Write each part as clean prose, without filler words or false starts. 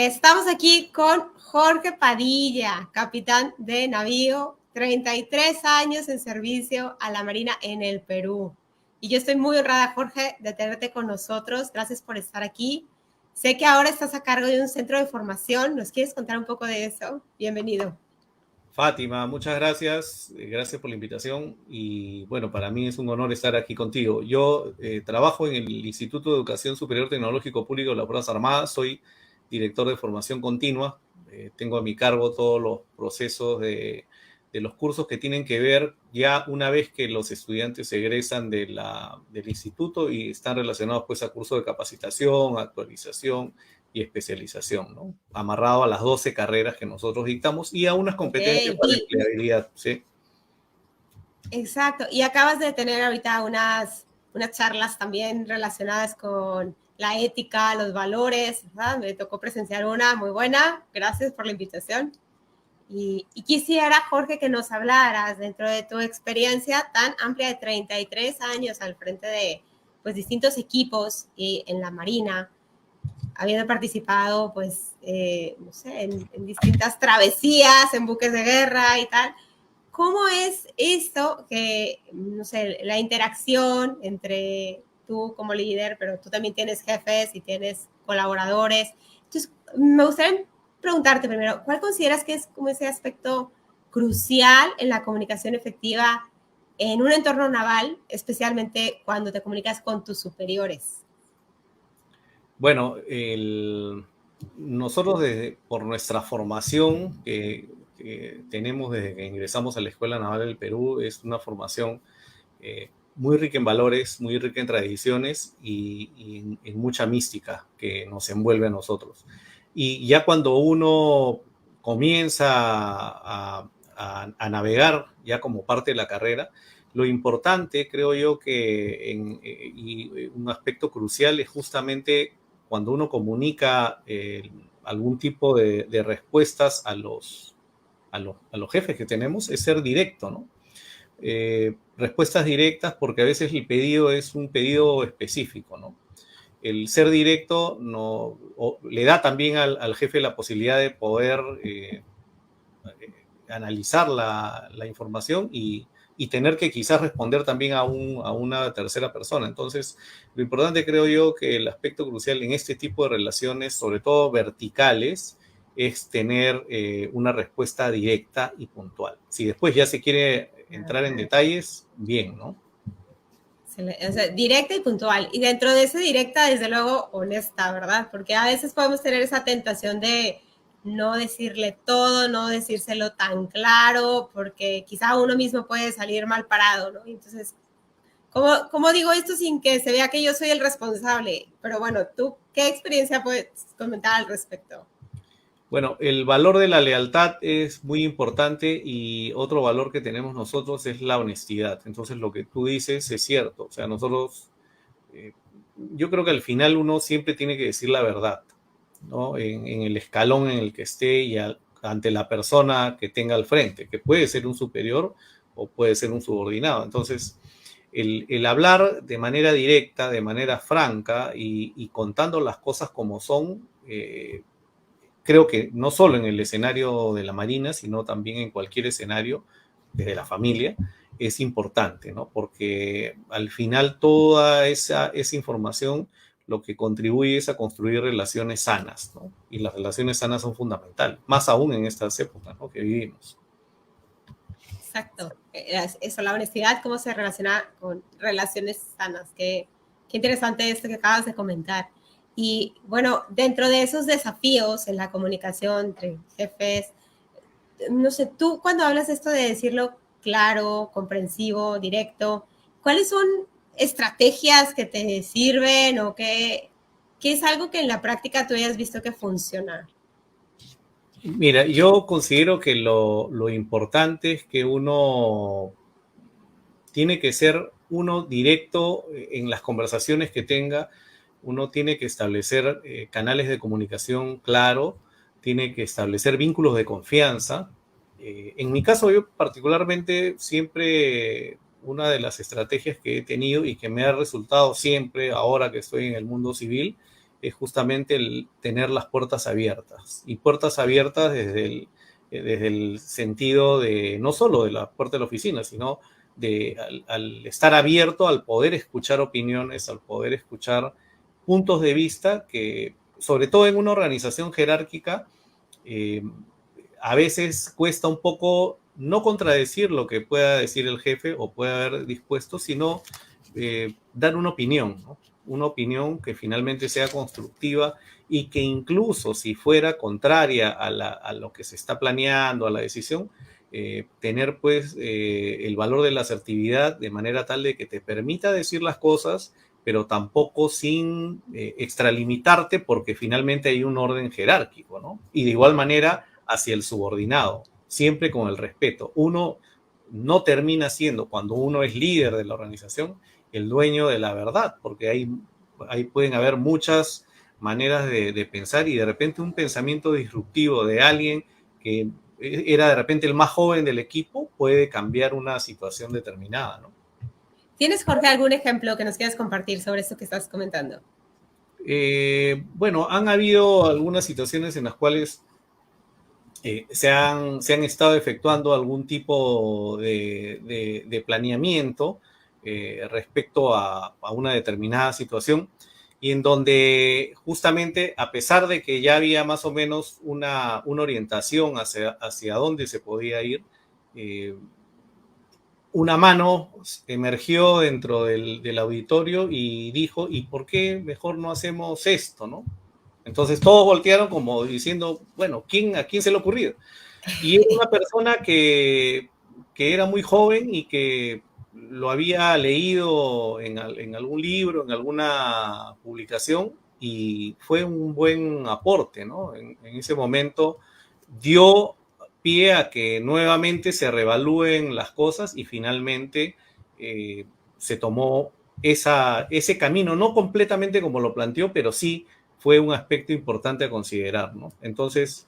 Estamos aquí con Jorge Padilla, capitán de navío, 33 años en servicio a la Marina en el Perú. Y yo estoy muy honrada, Jorge, de tenerte con nosotros. Gracias por estar aquí. Sé que ahora estás a cargo de un centro de formación. ¿Nos quieres contar un poco de eso? Bienvenido. Fátima, muchas gracias, gracias por la invitación y bueno, para mí es un honor estar aquí contigo. Yo trabajo en el Instituto de Educación Superior Tecnológico Público de las Fuerzas Armadas, soy director de formación continua, tengo a mi cargo todos los procesos de los cursos que tienen que ver ya una vez que los estudiantes egresan del instituto y están relacionados pues a cursos de capacitación, actualización y especialización, ¿no? Amarrado a las 12 carreras que nosotros dictamos y a unas competencias para empleabilidad, ¿sí? Exacto. Y acabas de tener ahorita unas charlas también relacionadas con la ética, los valores, ¿verdad? Me tocó presenciar una muy buena. Gracias por la invitación. Y quisiera, Jorge, que nos hablaras dentro de tu experiencia tan amplia de 33 años al frente de pues, distintos equipos y en la Marina, habiendo participado pues, no sé, en distintas travesías, en buques de guerra y tal. ¿Cómo es esto que, no sé, la interacción entre tú como líder, pero tú también tienes jefes y tienes colaboradores? Entonces, me gustaría preguntarte primero, ¿cuál consideras que es como ese aspecto crucial en la comunicación efectiva en un entorno naval, especialmente cuando te comunicas con tus superiores? Bueno, nosotros por nuestra formación que tenemos desde que ingresamos a la Escuela Naval del Perú, es una formación muy rica en valores, muy rica en tradiciones y en mucha mística que nos envuelve a nosotros. Y ya cuando uno comienza a navegar ya como parte de la carrera, lo importante, creo yo, y un aspecto crucial es justamente cuando uno comunica algún tipo de respuestas a los jefes que tenemos, es ser directo, ¿no? Respuestas directas porque a veces el pedido es un pedido específico, ¿no? El ser directo le da también al jefe la posibilidad de poder analizar la información y tener que quizás responder también a una tercera persona. Entonces, lo importante creo yo que el aspecto crucial en este tipo de relaciones, sobre todo verticales, es tener una respuesta directa y puntual. Si después ya se quiere entrar en detalles, bien, ¿no? O sea, directa y puntual. Y dentro de ese directa, desde luego, honesta, ¿verdad? Porque a veces podemos tener esa tentación de no decirle todo, no decírselo tan claro, porque quizá uno mismo puede salir mal parado, ¿no? Entonces, ¿cómo digo esto sin que se vea que yo soy el responsable? Pero bueno, ¿tú qué experiencia puedes comentar al respecto? Bueno, el valor de la lealtad es muy importante y otro valor que tenemos nosotros es la honestidad. Entonces, lo que tú dices es cierto. O sea, nosotros, yo creo que al final uno siempre tiene que decir la verdad, ¿no? En el escalón en el que esté y ante la persona que tenga al frente, que puede ser un superior o puede ser un subordinado. Entonces, el hablar de manera directa, de manera franca y contando las cosas como son, creo que no solo en el escenario de la Marina, sino también en cualquier escenario, desde la familia, es importante, ¿no? Porque al final toda esa información lo que contribuye es a construir relaciones sanas, ¿no? Y las relaciones sanas son fundamentales, más aún en estas épocas, ¿no?, que vivimos. Exacto. Eso, la honestidad, cómo se relaciona con relaciones sanas. Qué interesante esto que acabas de comentar. Y bueno, dentro de esos desafíos en la comunicación entre jefes, no sé, tú cuando hablas esto de decirlo claro, comprensivo, directo, ¿cuáles son estrategias que te sirven o qué es algo que en la práctica tú hayas visto que funciona? Mira, yo considero que lo importante es que uno tiene que ser uno directo en las conversaciones que tenga, uno tiene que establecer canales de comunicación claro, tiene que establecer vínculos de confianza. En mi caso, yo particularmente siempre una de las estrategias que he tenido y que me ha resultado siempre ahora que estoy en el mundo civil es justamente el tener las puertas abiertas. Y puertas abiertas desde el sentido de no solo de la puerta de la oficina, sino al estar abierto al poder escuchar opiniones, al poder escuchar puntos de vista que, sobre todo en una organización jerárquica, eh, a veces cuesta un poco no contradecir lo que pueda decir el jefe o pueda haber dispuesto, sino dar una opinión, ¿no? Una opinión que finalmente sea constructiva y que incluso si fuera contraria a lo que se está planeando, a la decisión, tener pues el valor de la asertividad de manera tal de que te permita decir las cosas, pero tampoco sin extralimitarte porque finalmente hay un orden jerárquico, ¿no? Y de igual manera hacia el subordinado, siempre con el respeto. Uno no termina siendo, cuando uno es líder de la organización, el dueño de la verdad, porque ahí pueden haber muchas maneras de pensar y de repente un pensamiento disruptivo de alguien que era de repente el más joven del equipo puede cambiar una situación determinada, ¿no? ¿Tienes, Jorge, algún ejemplo que nos quieras compartir sobre esto que estás comentando? Bueno, han habido algunas situaciones en las cuales se han estado efectuando algún tipo de planeamiento respecto a una determinada situación y en donde justamente a pesar de que ya había más o menos una orientación hacia dónde se podía ir, eh, una mano emergió dentro del auditorio y dijo, ¿y por qué mejor no hacemos esto, no? Entonces todos voltearon como diciendo, bueno, ¿a quién se le ha ocurrido? Y era una persona que era muy joven y que lo había leído en algún libro, en alguna publicación, y fue un buen aporte, ¿no? En ese momento dio pie a que nuevamente se revalúen las cosas y finalmente se tomó ese camino, no completamente como lo planteó, pero sí fue un aspecto importante a considerar, ¿no? Entonces,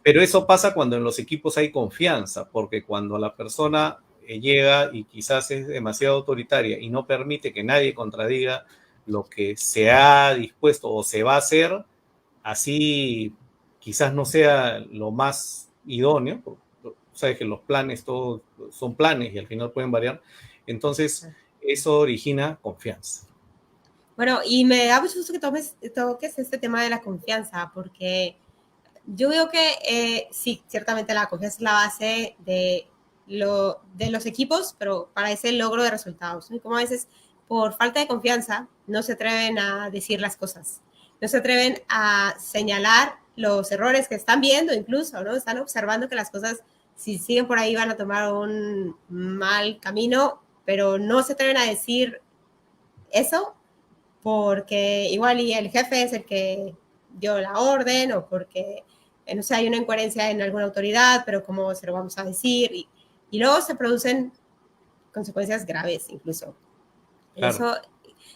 pero eso pasa cuando en los equipos hay confianza, porque cuando la persona llega y quizás es demasiado autoritaria y no permite que nadie contradiga lo que se ha dispuesto o se va a hacer, así quizás no sea lo más idóneo, porque sabes que los planes todos son planes y al final pueden variar, entonces eso origina confianza. Bueno, y me da mucho gusto que toques este tema de la confianza, porque yo veo que sí, ciertamente la confianza es la base de los equipos, pero para ese logro de resultados, ¿no? Y como a veces por falta de confianza no se atreven a decir las cosas, no se atreven a señalar los errores que están viendo incluso, ¿no? Están observando que las cosas, si siguen por ahí, van a tomar un mal camino, pero no se atreven a decir eso porque igual y el jefe es el que dio la orden o porque, no sé, hay una incoherencia en alguna autoridad, pero ¿cómo se lo vamos a decir? Y luego se producen consecuencias graves incluso. Claro. Eso,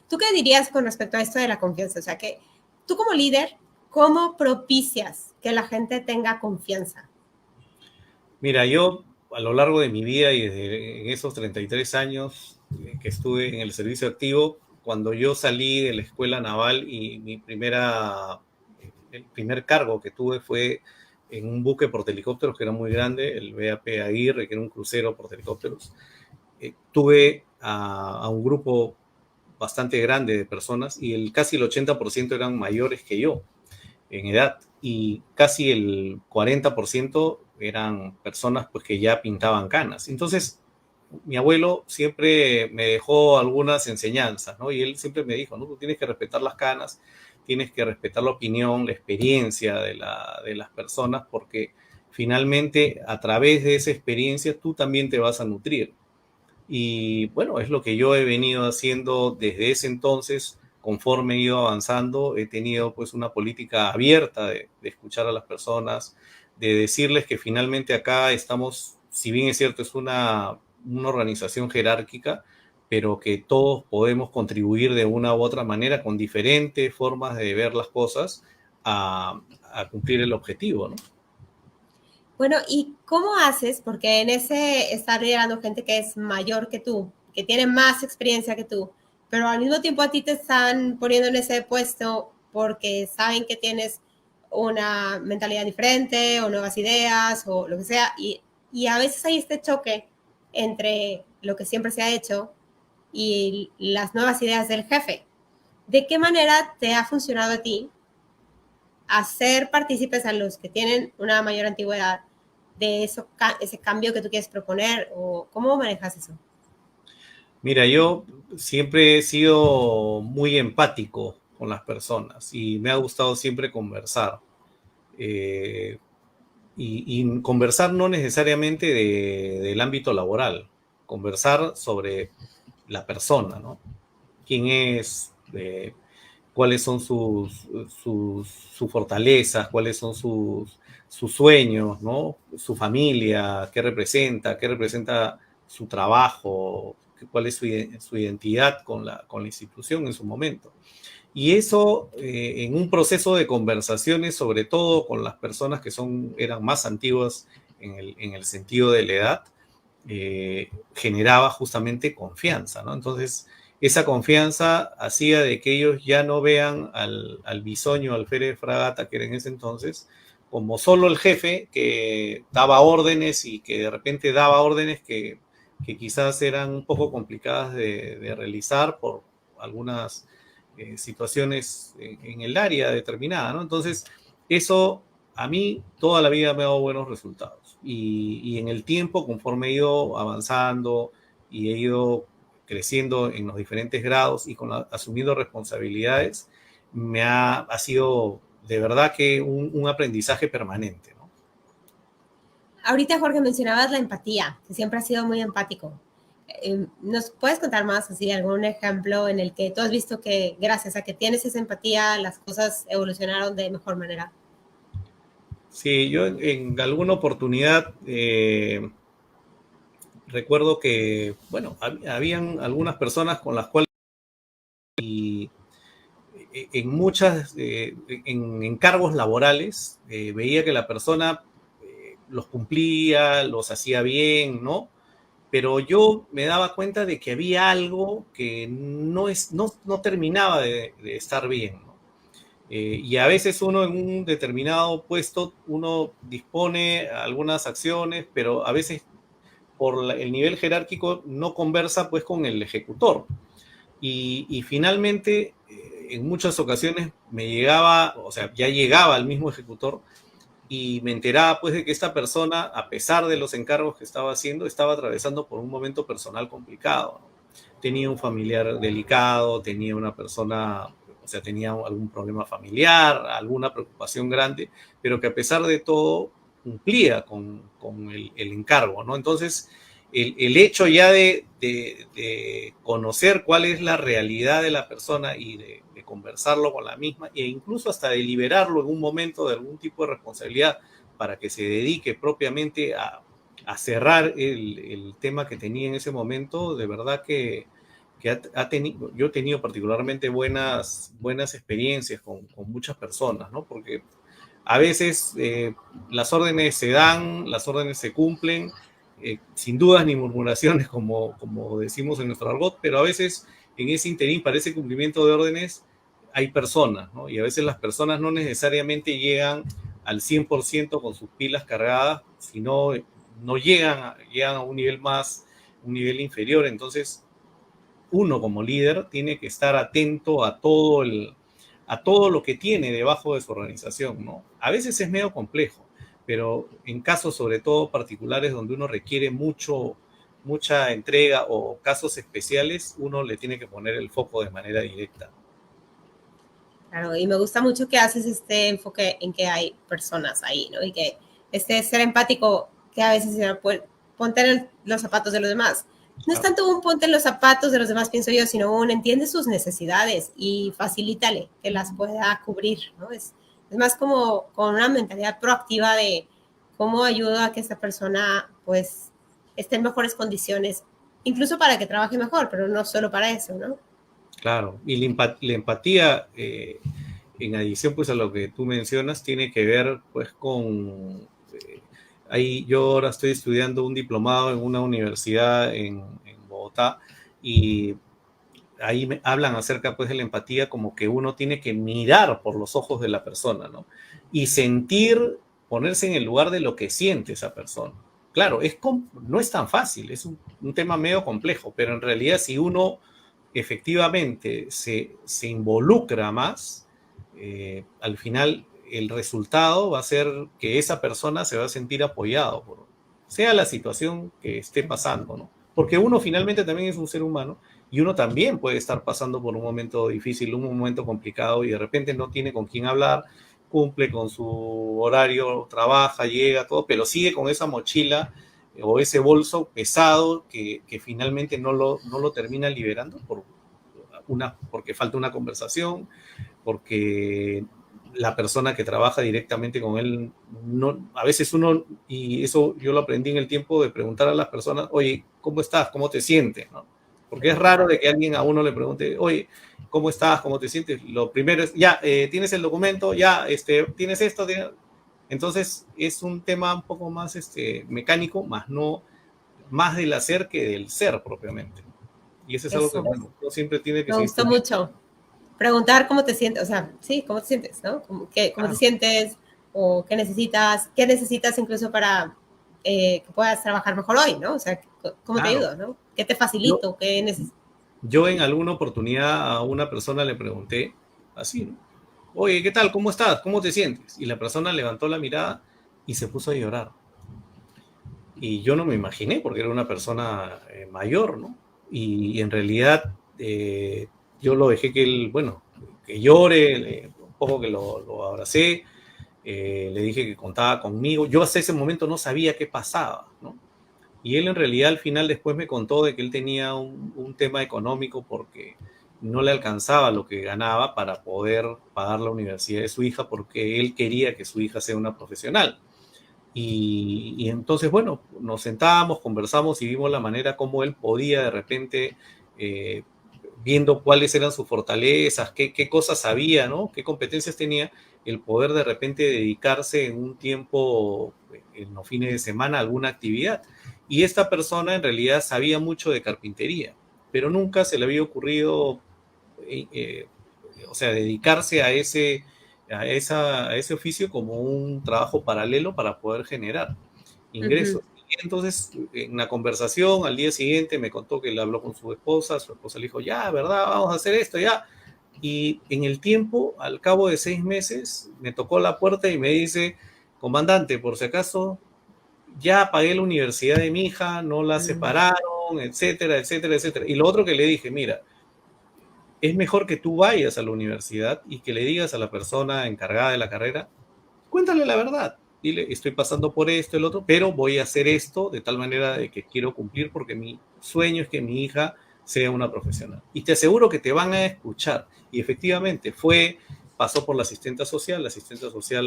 ¿tú qué dirías con respecto a esto de la confianza? O sea, que tú como líder, ¿cómo propicias que la gente tenga confianza? Mira, yo a lo largo de mi vida y desde en esos 33 años que estuve en el servicio activo, cuando yo salí de la escuela naval y el primer cargo que tuve fue en un buque portahelicópteros que era muy grande, el BAP Aguirre, que era un crucero portahelicópteros. Tuve a un grupo bastante grande de personas y casi el 80% eran mayores que yo en edad y casi el 40% eran personas pues que ya pintaban canas. Entonces, mi abuelo siempre me dejó algunas enseñanzas, ¿no? Y él siempre me dijo, ¿no? Tú tienes que respetar las canas, tienes que respetar la opinión, la experiencia de las personas, porque finalmente a través de esa experiencia tú también te vas a nutrir. Y bueno, es lo que yo he venido haciendo desde ese entonces, conforme he ido avanzando, he tenido pues una política abierta de escuchar a las personas, de decirles que finalmente acá estamos, si bien es cierto, es una organización jerárquica, pero que todos podemos contribuir de una u otra manera con diferentes formas de ver las cosas a cumplir el objetivo, ¿no? Bueno, ¿y cómo haces? Porque en ese está liderando gente que es mayor que tú, que tiene más experiencia que tú, pero al mismo tiempo a ti te están poniendo en ese puesto. porque saben que tienes una mentalidad diferente o nuevas ideas o lo que sea, y a veces hay este choque entre lo que siempre se ha hecho y las nuevas ideas del jefe. ¿De qué manera te ha funcionado a ti hacer partícipes a los que tienen una mayor antigüedad de eso, ese cambio que tú quieres proponer, o cómo manejas eso? Mira, yo siempre he sido muy empático con las personas y me ha gustado siempre conversar. Eh, y conversar no necesariamente del ámbito laboral, conversar sobre la persona, ¿no? Quién es, cuáles son sus fortalezas, cuáles son sus sueños, ¿no? Su familia, qué representa su trabajo, cuál es su identidad con la institución en su momento. Y eso en un proceso de conversaciones, sobre todo con las personas que eran más antiguas en el sentido de la edad, generaba justamente confianza, ¿no? Entonces, esa confianza hacía de que ellos ya no vean al bisoño, al Fere Fragata, que era en ese entonces, como solo el jefe que daba órdenes y que de repente daba órdenes que quizás eran un poco complicadas de realizar por algunas situaciones en el área determinada, ¿no? Entonces, eso a mí toda la vida me ha dado buenos resultados. Y en el tiempo, conforme he ido avanzando y he ido creciendo en los diferentes grados y asumiendo responsabilidades, ha sido de verdad que un aprendizaje permanente, ¿no? Ahorita, Jorge, mencionabas la empatía, que siempre has sido muy empático. ¿Nos puedes contar más, así, algún ejemplo en el que tú has visto que gracias a que tienes esa empatía, las cosas evolucionaron de mejor manera? Sí, yo en alguna oportunidad recuerdo que, bueno, habían algunas personas con las cuales en muchas, en encargos laborales, veía que la persona los cumplía, los hacía bien, ¿no? Pero yo me daba cuenta de que había algo que no terminaba de estar bien, ¿no? Y a veces uno en un determinado puesto, uno dispone algunas acciones, pero a veces por el nivel jerárquico no conversa pues con el ejecutor. Y finalmente, en muchas ocasiones me llegaba, o sea, ya llegaba al mismo ejecutor y me enteraba pues de que esta persona, a pesar de los encargos que estaba haciendo, estaba atravesando por un momento personal complicado, ¿no? Tenía un familiar delicado, tenía una persona, o sea, tenía algún problema familiar, alguna preocupación grande, pero que a pesar de todo cumplía con el encargo, ¿no? Entonces, el hecho ya de conocer cuál es la realidad de la persona y de conversarlo con la misma e incluso hasta de liberarlo en un momento de algún tipo de responsabilidad para que se dedique propiamente a cerrar el tema que tenía en ese momento, de verdad que yo he tenido particularmente buenas experiencias con muchas personas, ¿no? Porque a veces las órdenes se dan, las órdenes se cumplen, sin dudas ni murmuraciones, como decimos en nuestro argot, pero a veces en ese interín, para ese cumplimiento de órdenes, hay personas, ¿no? Y a veces las personas no necesariamente llegan al 100% con sus pilas cargadas, sino no llegan a un nivel un nivel inferior. Entonces, uno como líder tiene que estar atento a todo lo que tiene debajo de su organización, ¿no? A veces es medio complejo, pero en casos sobre todo particulares donde uno requiere mucha entrega o casos especiales, uno le tiene que poner el foco de manera directa. Claro, y me gusta mucho que haces este enfoque en que hay personas ahí, ¿no? Y que este ser empático, que a veces se puede ponte en los zapatos de los demás. No es Claro. tanto un ponte en los zapatos de los demás, pienso yo, sino un entiende sus necesidades y facilítale que las pueda cubrir, ¿no? Es más como con una mentalidad proactiva de cómo ayudo a que esta persona, pues, esté en mejores condiciones, incluso para que trabaje mejor, pero no solo para eso, ¿no? Claro, y la empatía, en adición pues a lo que tú mencionas, tiene que ver pues con... yo ahora estoy estudiando un diplomado en una universidad en Bogotá y ahí hablan acerca pues de la empatía, como que uno tiene que mirar por los ojos de la persona, ¿no? Y sentir, ponerse en el lugar de lo que siente esa persona. Claro, no es tan fácil, es un tema medio complejo, pero en realidad si uno efectivamente se involucra más, al final el resultado va a ser que esa persona se va a sentir apoyado, sea la situación que esté pasando, ¿no? Porque uno finalmente también es un ser humano y uno también puede estar pasando por un momento difícil, un momento complicado y de repente no tiene con quién hablar, cumple con su horario, trabaja, llega, todo, pero sigue con esa mochila o ese bolso pesado que finalmente no lo termina liberando porque falta una conversación, porque la persona que trabaja directamente con él, no, a veces uno, y eso yo lo aprendí en el tiempo de preguntar a las personas, oye, ¿cómo estás? ¿Cómo te sientes? ¿No? Porque es raro de que alguien a uno le pregunte, oye, ¿cómo estás? ¿Cómo te sientes? Lo primero es, ya, ¿tienes el documento? Ya, ¿tienes esto? Entonces es un tema un poco más mecánico, más del hacer que del ser propiamente. Y eso es algo que, Eso, bueno, uno siempre tiene que me seguir. gustó mucho. Preguntar cómo te sientes, o sea, sí, cómo te sientes, ¿no? ¿Cómo te sientes o qué necesitas incluso para que puedas trabajar mejor hoy, ¿no? O sea, ¿cómo te Claro. ayudo, ¿no? ¿Qué te Yo, facilito? ¿Qué necesitas? yo en alguna oportunidad a una persona le pregunté así, ¿no? Oye, ¿qué tal? ¿Cómo estás? ¿Cómo te sientes? Y la persona levantó la mirada y se puso a llorar. Y yo no me imaginé, porque era una persona mayor, ¿no? Y en realidad yo lo dejé que él, bueno, que llore, un poco que lo abracé, le dije que contaba conmigo. Yo hasta ese momento no sabía qué pasaba, ¿no? Y él en realidad al final después me contó de que él tenía un tema económico porque no le alcanzaba lo que ganaba para poder pagar la universidad de su hija porque él quería que su hija sea una profesional. Y entonces, bueno, nos sentábamos, conversamos y vimos la manera como él podía de repente, eh, viendo cuáles eran sus fortalezas, qué cosas sabía, ¿no? Qué competencias tenía, el poder de repente dedicarse en un tiempo, en los fines de semana, a alguna actividad. Y esta persona en realidad sabía mucho de carpintería, pero nunca se le había ocurrido, eh, eh, o sea, dedicarse a ese oficio como un trabajo paralelo para poder generar ingresos. Y entonces, en la conversación, al día siguiente me contó que le habló con su esposa le dijo, ya, ¿verdad? Vamos a hacer esto, ya. Y en el tiempo, al cabo de 6 meses, me tocó la puerta y me dice, comandante, por si acaso, ya pagué la universidad de mi hija, no la separaron, etcétera, etcétera, etcétera. Y lo otro que le dije, mira, es mejor que tú vayas a la universidad y que le digas a la persona encargada de la carrera, cuéntale la verdad. Dile, estoy pasando por esto, el otro, pero voy a hacer esto de tal manera de que quiero cumplir porque mi sueño es que mi hija sea una profesional. Y te aseguro que te van a escuchar. Y efectivamente pasó por la asistente social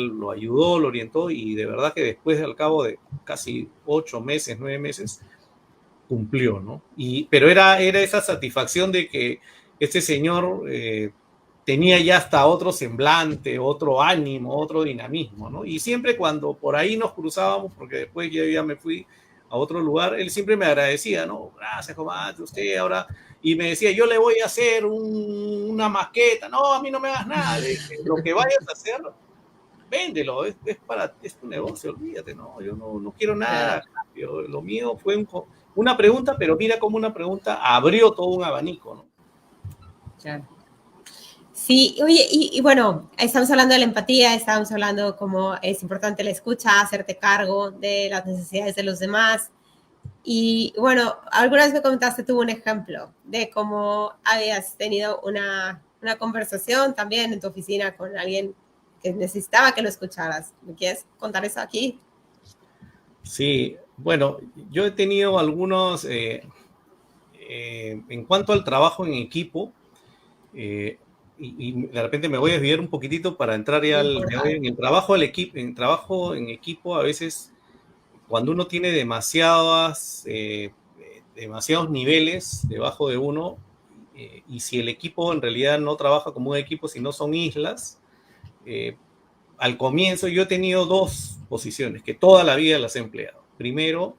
lo ayudó, lo orientó y de verdad que después, al cabo de casi 8 meses, 9 meses, cumplió, ¿no? Pero era esa satisfacción de que este señor tenía ya hasta otro semblante, otro ánimo, otro dinamismo, ¿no? Y siempre cuando por ahí nos cruzábamos, porque después yo ya me fui a otro lugar, él siempre me agradecía, ¿no? Gracias, comandante, usted ahora. Y me decía, yo le voy a hacer una maqueta. No, a mí no me hagas nada. Le dije, lo que vayas a hacer, véndelo, es tu negocio, olvídate, no, yo no quiero nada a cambio. Lo mío fue una pregunta, pero mira cómo una pregunta abrió todo un abanico, ¿no? Claro. Sí, oye, y bueno, estamos hablando de la empatía, estamos hablando cómo es importante la escucha, hacerte cargo de las necesidades de los demás. Y bueno, alguna vez me comentaste tú un ejemplo de cómo habías tenido una conversación también en tu oficina con alguien que necesitaba que lo escucharas. ¿Me quieres contar eso aquí? Sí, bueno, yo he tenido algunos, en cuanto al trabajo en equipo, y de repente me voy a desviar un poquitito para entrar ya en el trabajo trabajo en equipo, a veces cuando uno tiene demasiados niveles debajo de uno, y si el equipo en realidad no trabaja como un equipo, sino son islas, al comienzo yo he tenido dos posiciones que toda la vida las he empleado. Primero,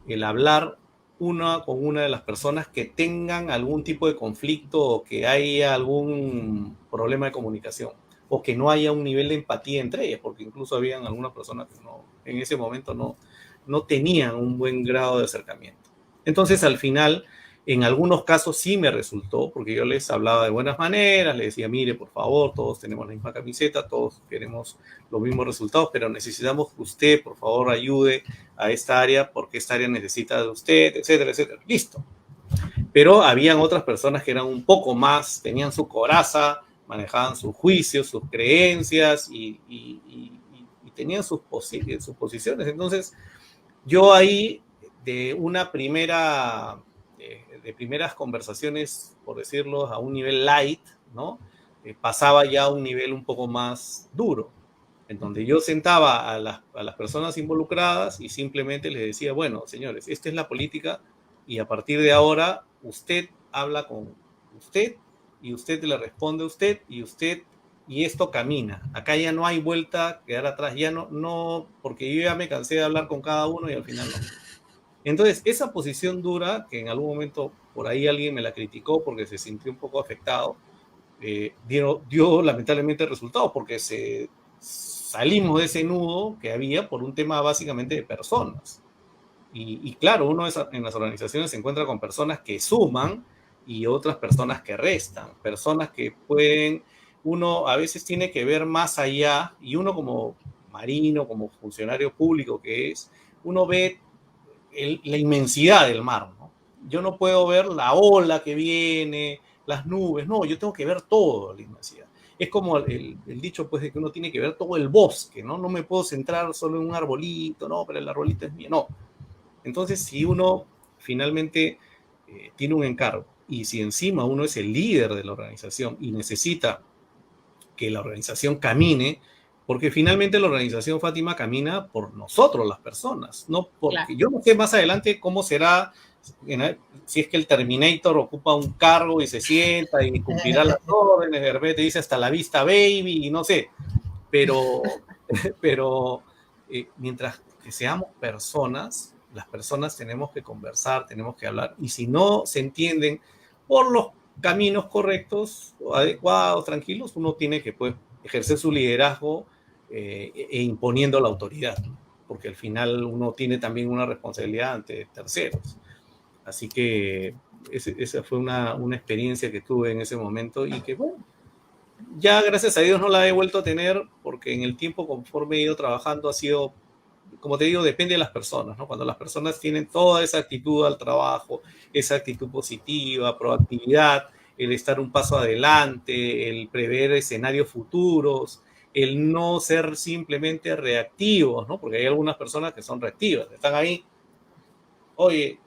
el hablar con una de las personas que tengan algún tipo de conflicto o que haya algún problema de comunicación o que no haya un nivel de empatía entre ellas, porque incluso habían algunas personas que no, en ese momento no tenían un buen grado de acercamiento. Entonces, al final, en algunos casos sí me resultó, porque yo les hablaba de buenas maneras, les decía, mire, por favor, todos tenemos la misma camiseta, todos queremos los mismos resultados, pero necesitamos que usted, por favor, ayude a esta área porque esta área necesita de usted, etcétera, etcétera. Listo. Pero habían otras personas que eran un poco más, tenían su coraza, manejaban sus juicios, sus creencias y tenían sus posiciones. Entonces, yo ahí, de primeras conversaciones, por decirlo, a un nivel light, ¿no? Pasaba ya a un nivel un poco más duro, en donde yo sentaba a las personas involucradas y simplemente les decía, bueno, señores, esta es la política y a partir de ahora usted habla con usted y usted le responde a usted y esto camina. Acá ya no hay vuelta, quedar atrás, ya no, porque yo ya me cansé de hablar con cada uno y al final no. Entonces, esa posición dura, que en algún momento por ahí alguien me la criticó porque se sintió un poco afectado, dio lamentablemente resultados porque salimos de ese nudo que había por un tema básicamente de personas. Y claro, uno en las organizaciones se encuentra con personas que suman y otras personas que restan, personas que pueden, uno a veces tiene que ver más allá y uno como marino, como funcionario público que es, uno ve la inmensidad del mar, ¿no? Yo no puedo ver la ola que viene, las nubes, no, yo tengo que ver todo la inmensidad. Es como el dicho, pues, de que uno tiene que ver todo el bosque, ¿no? No me puedo centrar solo en un arbolito, no, pero el arbolito es mío, no. Entonces, si uno finalmente tiene un encargo y si encima uno es el líder de la organización y necesita que la organización camine, porque finalmente la organización Fátima camina por nosotros, las personas, no porque claro. Yo no sé más adelante cómo será, si es que el Terminator ocupa un cargo y se sienta y cumplirá las órdenes, de repente dice hasta la vista baby, y no sé, pero mientras que seamos personas, las personas tenemos que conversar, tenemos que hablar, y si no se entienden por los caminos correctos, adecuados, tranquilos, uno tiene que pues, ejercer su liderazgo imponiendo la autoridad, porque al final uno tiene también una responsabilidad ante terceros. Así que esa fue una experiencia que tuve en ese momento y que, bueno, ya gracias a Dios no la he vuelto a tener porque en el tiempo conforme he ido trabajando ha sido, como te digo, depende de las personas, ¿no? Cuando las personas tienen toda esa actitud al trabajo, esa actitud positiva, proactividad, el estar un paso adelante, el prever escenarios futuros, el no ser simplemente reactivos, ¿no? Porque hay algunas personas que son reactivas, están ahí, oye,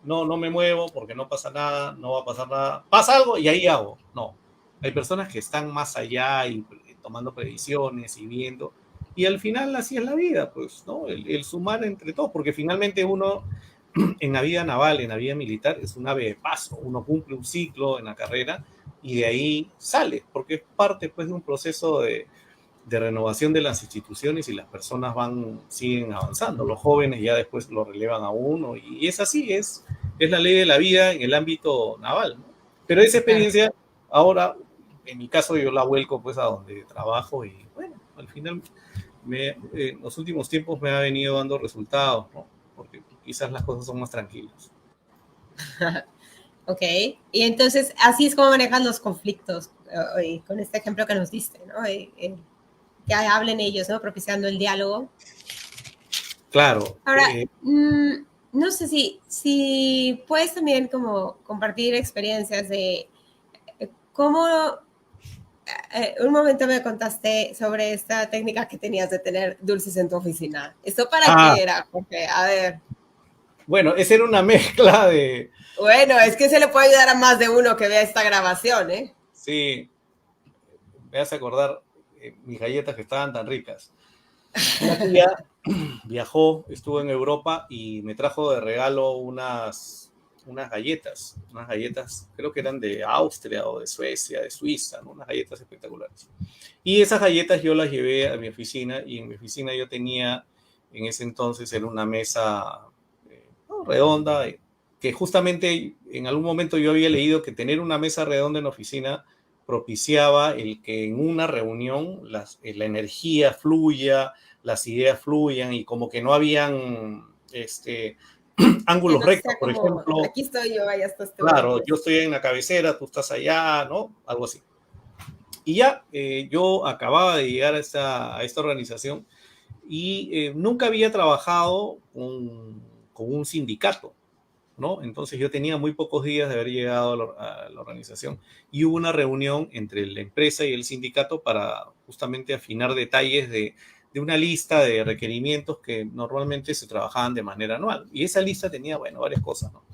no me muevo porque no pasa nada, no va a pasar nada, pasa algo y ahí hago, no. Hay personas que están más allá y tomando previsiones y viendo, y al final así es la vida, pues, ¿no? El sumar entre todos, porque finalmente uno en la vida naval, en la vida militar, es un ave de paso, uno cumple un ciclo en la carrera y de ahí sale, porque es parte, pues, de un proceso de renovación de las instituciones y las personas siguen avanzando. Los jóvenes ya después lo relevan a uno y es así, es la ley de la vida en el ámbito naval, ¿no? Pero esa experiencia, ahora, en mi caso, yo la vuelco pues a donde trabajo y bueno, al final, en los últimos tiempos me ha venido dando resultados, ¿no? Porque quizás las cosas son más tranquilas. Ok, y entonces así es como manejan los conflictos, con este ejemplo que nos diste, ¿no? Que hablen ellos, ¿no? Propiciando el diálogo. Claro. Ahora, no sé si puedes también como compartir experiencias de cómo un momento me contaste sobre esta técnica que tenías de tener dulces en tu oficina. ¿Esto para qué era? Porque, a ver. Bueno, esa era una mezcla de... Bueno, es que se le puede ayudar a más de uno que vea esta grabación, ¿eh? Sí, me hace acordar mis galletas que estaban tan ricas. Una tía viajó, estuvo en Europa y me trajo de regalo unas galletas, creo que eran de Austria o de Suecia, de Suiza, ¿no? Unas galletas espectaculares. Y esas galletas yo las llevé a mi oficina y en mi oficina yo tenía, en ese entonces era una mesa redonda que justamente en algún momento yo había leído que tener una mesa redonda en la oficina propiciaba el que en una reunión la energía fluya, las ideas fluyan y como que no habían Que ángulos no rectos, sea por como, ejemplo. aquí estoy yo, allá estás tú. Claro, yo estoy en la cabecera, tú estás allá, ¿no? Algo así. Y ya, yo acababa de llegar a esta organización y nunca había trabajado con un sindicato, ¿no? Entonces yo tenía muy pocos días de haber llegado a la organización y hubo una reunión entre la empresa y el sindicato para justamente afinar detalles de una lista de requerimientos que normalmente se trabajaban de manera anual. Y esa lista tenía, bueno, varias cosas, ¿no?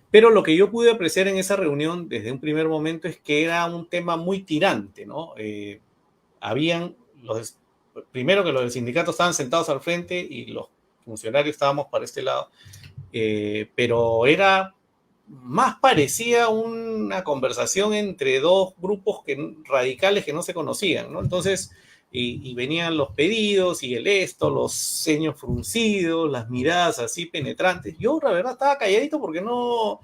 Pero lo que yo pude apreciar en esa reunión desde un primer momento es que era un tema muy tirante, ¿no? Habían primero que los del sindicato estaban sentados al frente y los funcionarios estábamos para este lado, pero era más parecía una conversación entre dos grupos radicales que no se conocían, ¿no? Entonces, y venían los pedidos y los ceños fruncidos, las miradas así penetrantes. Yo, la verdad, estaba calladito porque no,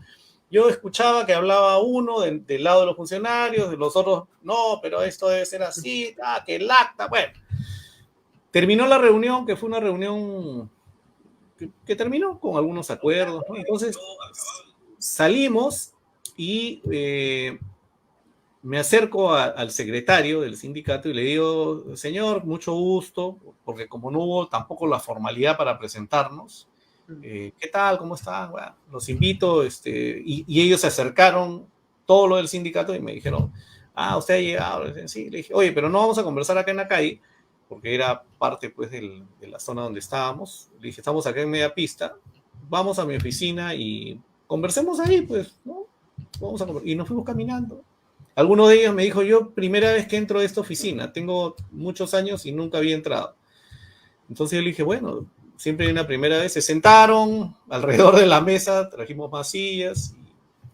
yo escuchaba que hablaba uno del lado de los funcionarios, de los otros, no, pero esto debe ser así, que el acta, bueno. Terminó la reunión, que fue una reunión que terminó con algunos acuerdos, ¿no? Entonces, salimos y me acerco al secretario del sindicato y le digo, señor, mucho gusto, porque como no hubo tampoco la formalidad para presentarnos, ¿qué tal? ¿Cómo están? Bueno, los invito, y ellos se acercaron, todo lo del sindicato, y me dijeron, usted ha llegado. Sí, le dije, oye, pero no vamos a conversar acá en la calle, porque era parte, pues, de la zona donde estábamos. Le dije, estamos acá en media pista, vamos a mi oficina y conversemos ahí, pues, ¿no? Y nos fuimos caminando. Alguno de ellos me dijo, yo primera vez que entro a esta oficina, tengo muchos años y nunca había entrado. Entonces yo le dije, bueno, siempre hay una primera vez. Se sentaron alrededor de la mesa, trajimos más sillas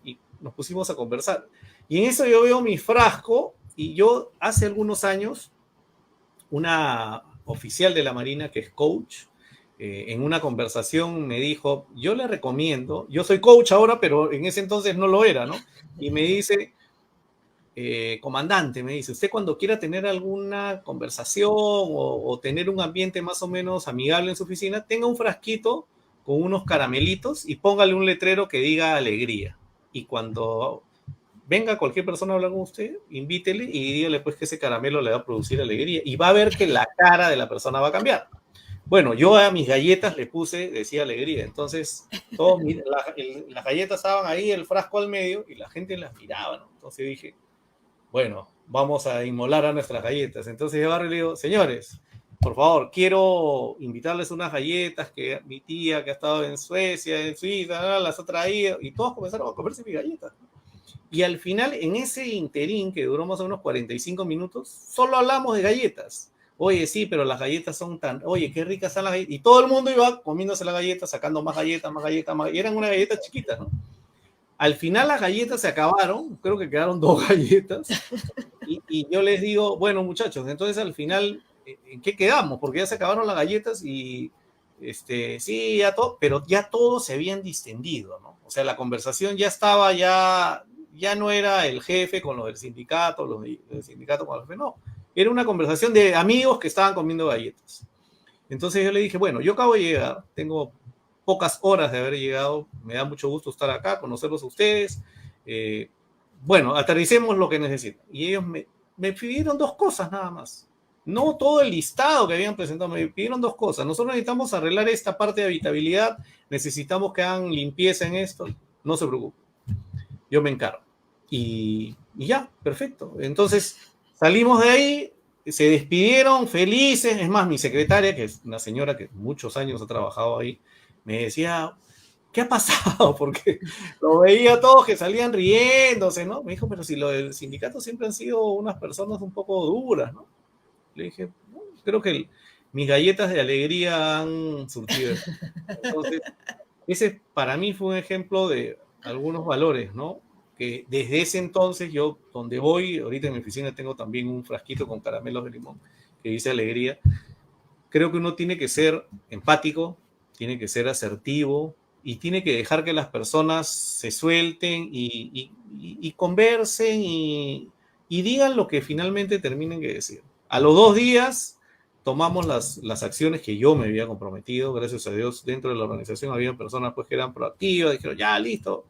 y nos pusimos a conversar. Y en eso yo veo mi frasco y yo hace algunos años, una oficial de la Marina que es coach, en una conversación me dijo, yo le recomiendo, yo soy coach ahora, pero en ese entonces no lo era, ¿no? Y me dice, comandante, me dice, usted cuando quiera tener alguna conversación o tener un ambiente más o menos amigable en su oficina, tenga un frasquito con unos caramelitos y póngale un letrero que diga alegría. Y cuando venga cualquier persona a hablar con usted, invítele y dígale pues que ese caramelo le va a producir alegría y va a ver que la cara de la persona va a cambiar. Bueno, yo a mis galletas le puse, decía alegría. Entonces, las galletas estaban ahí, el frasco al medio y la gente las miraba, ¿no? Entonces dije, bueno, vamos a inmolar a nuestras galletas. Entonces yo agarro y le digo, señores, por favor, quiero invitarles unas galletas que mi tía que ha estado en Suecia, en Suiza, las ha traído, y todos comenzaron a comerse mis galletas. Y al final, en ese interín, que duró más o menos 45 minutos, solo hablamos de galletas. Oye, sí, pero las galletas son oye, qué ricas son las galletas. Y todo el mundo iba comiéndose las galletas, sacando más galletas, más galletas, más. Y eran unas galletas chiquitas, ¿no? Al final las galletas se acabaron, creo que quedaron 2 galletas, y yo les digo, bueno muchachos, entonces al final, ¿en qué quedamos? Porque ya se acabaron las galletas y, sí, ya todo, pero ya todos se habían distendido, ¿no? O sea, la conversación ya estaba, ya no era el jefe con los del sindicato, los del sindicato con los jefe, no, era una conversación de amigos que estaban comiendo galletas. Entonces yo le dije, bueno, yo acabo de llegar, tengo pocas horas de haber llegado, me da mucho gusto estar acá, conocerlos a ustedes. Bueno, aterricemos lo que necesitan. Y ellos me pidieron 2 cosas nada más. No todo el listado que habían presentado, me pidieron 2 cosas. Nosotros necesitamos arreglar esta parte de habitabilidad, necesitamos que hagan limpieza en esto. No se preocupen, yo me encargo. Y ya, perfecto. Entonces salimos de ahí, se despidieron felices. Es más, mi secretaria, que es una señora que muchos años ha trabajado ahí, me decía, ¿qué ha pasado? Porque lo veía todos que salían riéndose, ¿no? Me dijo, pero si lo del sindicato siempre han sido unas personas un poco duras, ¿no? Le dije, bueno, creo que mis galletas de alegría han surtido. Entonces, ese para mí fue un ejemplo de algunos valores, ¿no? Que desde ese entonces yo, donde voy, ahorita en mi oficina tengo también un frasquito con caramelos de limón que dice alegría. Creo que uno tiene que ser empático, tiene que ser asertivo y tiene que dejar que las personas se suelten y conversen y digan lo que finalmente terminen que decir. A los 2 días tomamos las acciones que yo me había comprometido, gracias a Dios, dentro de la organización había personas pues que eran proactivas, dijeron, ya, listo,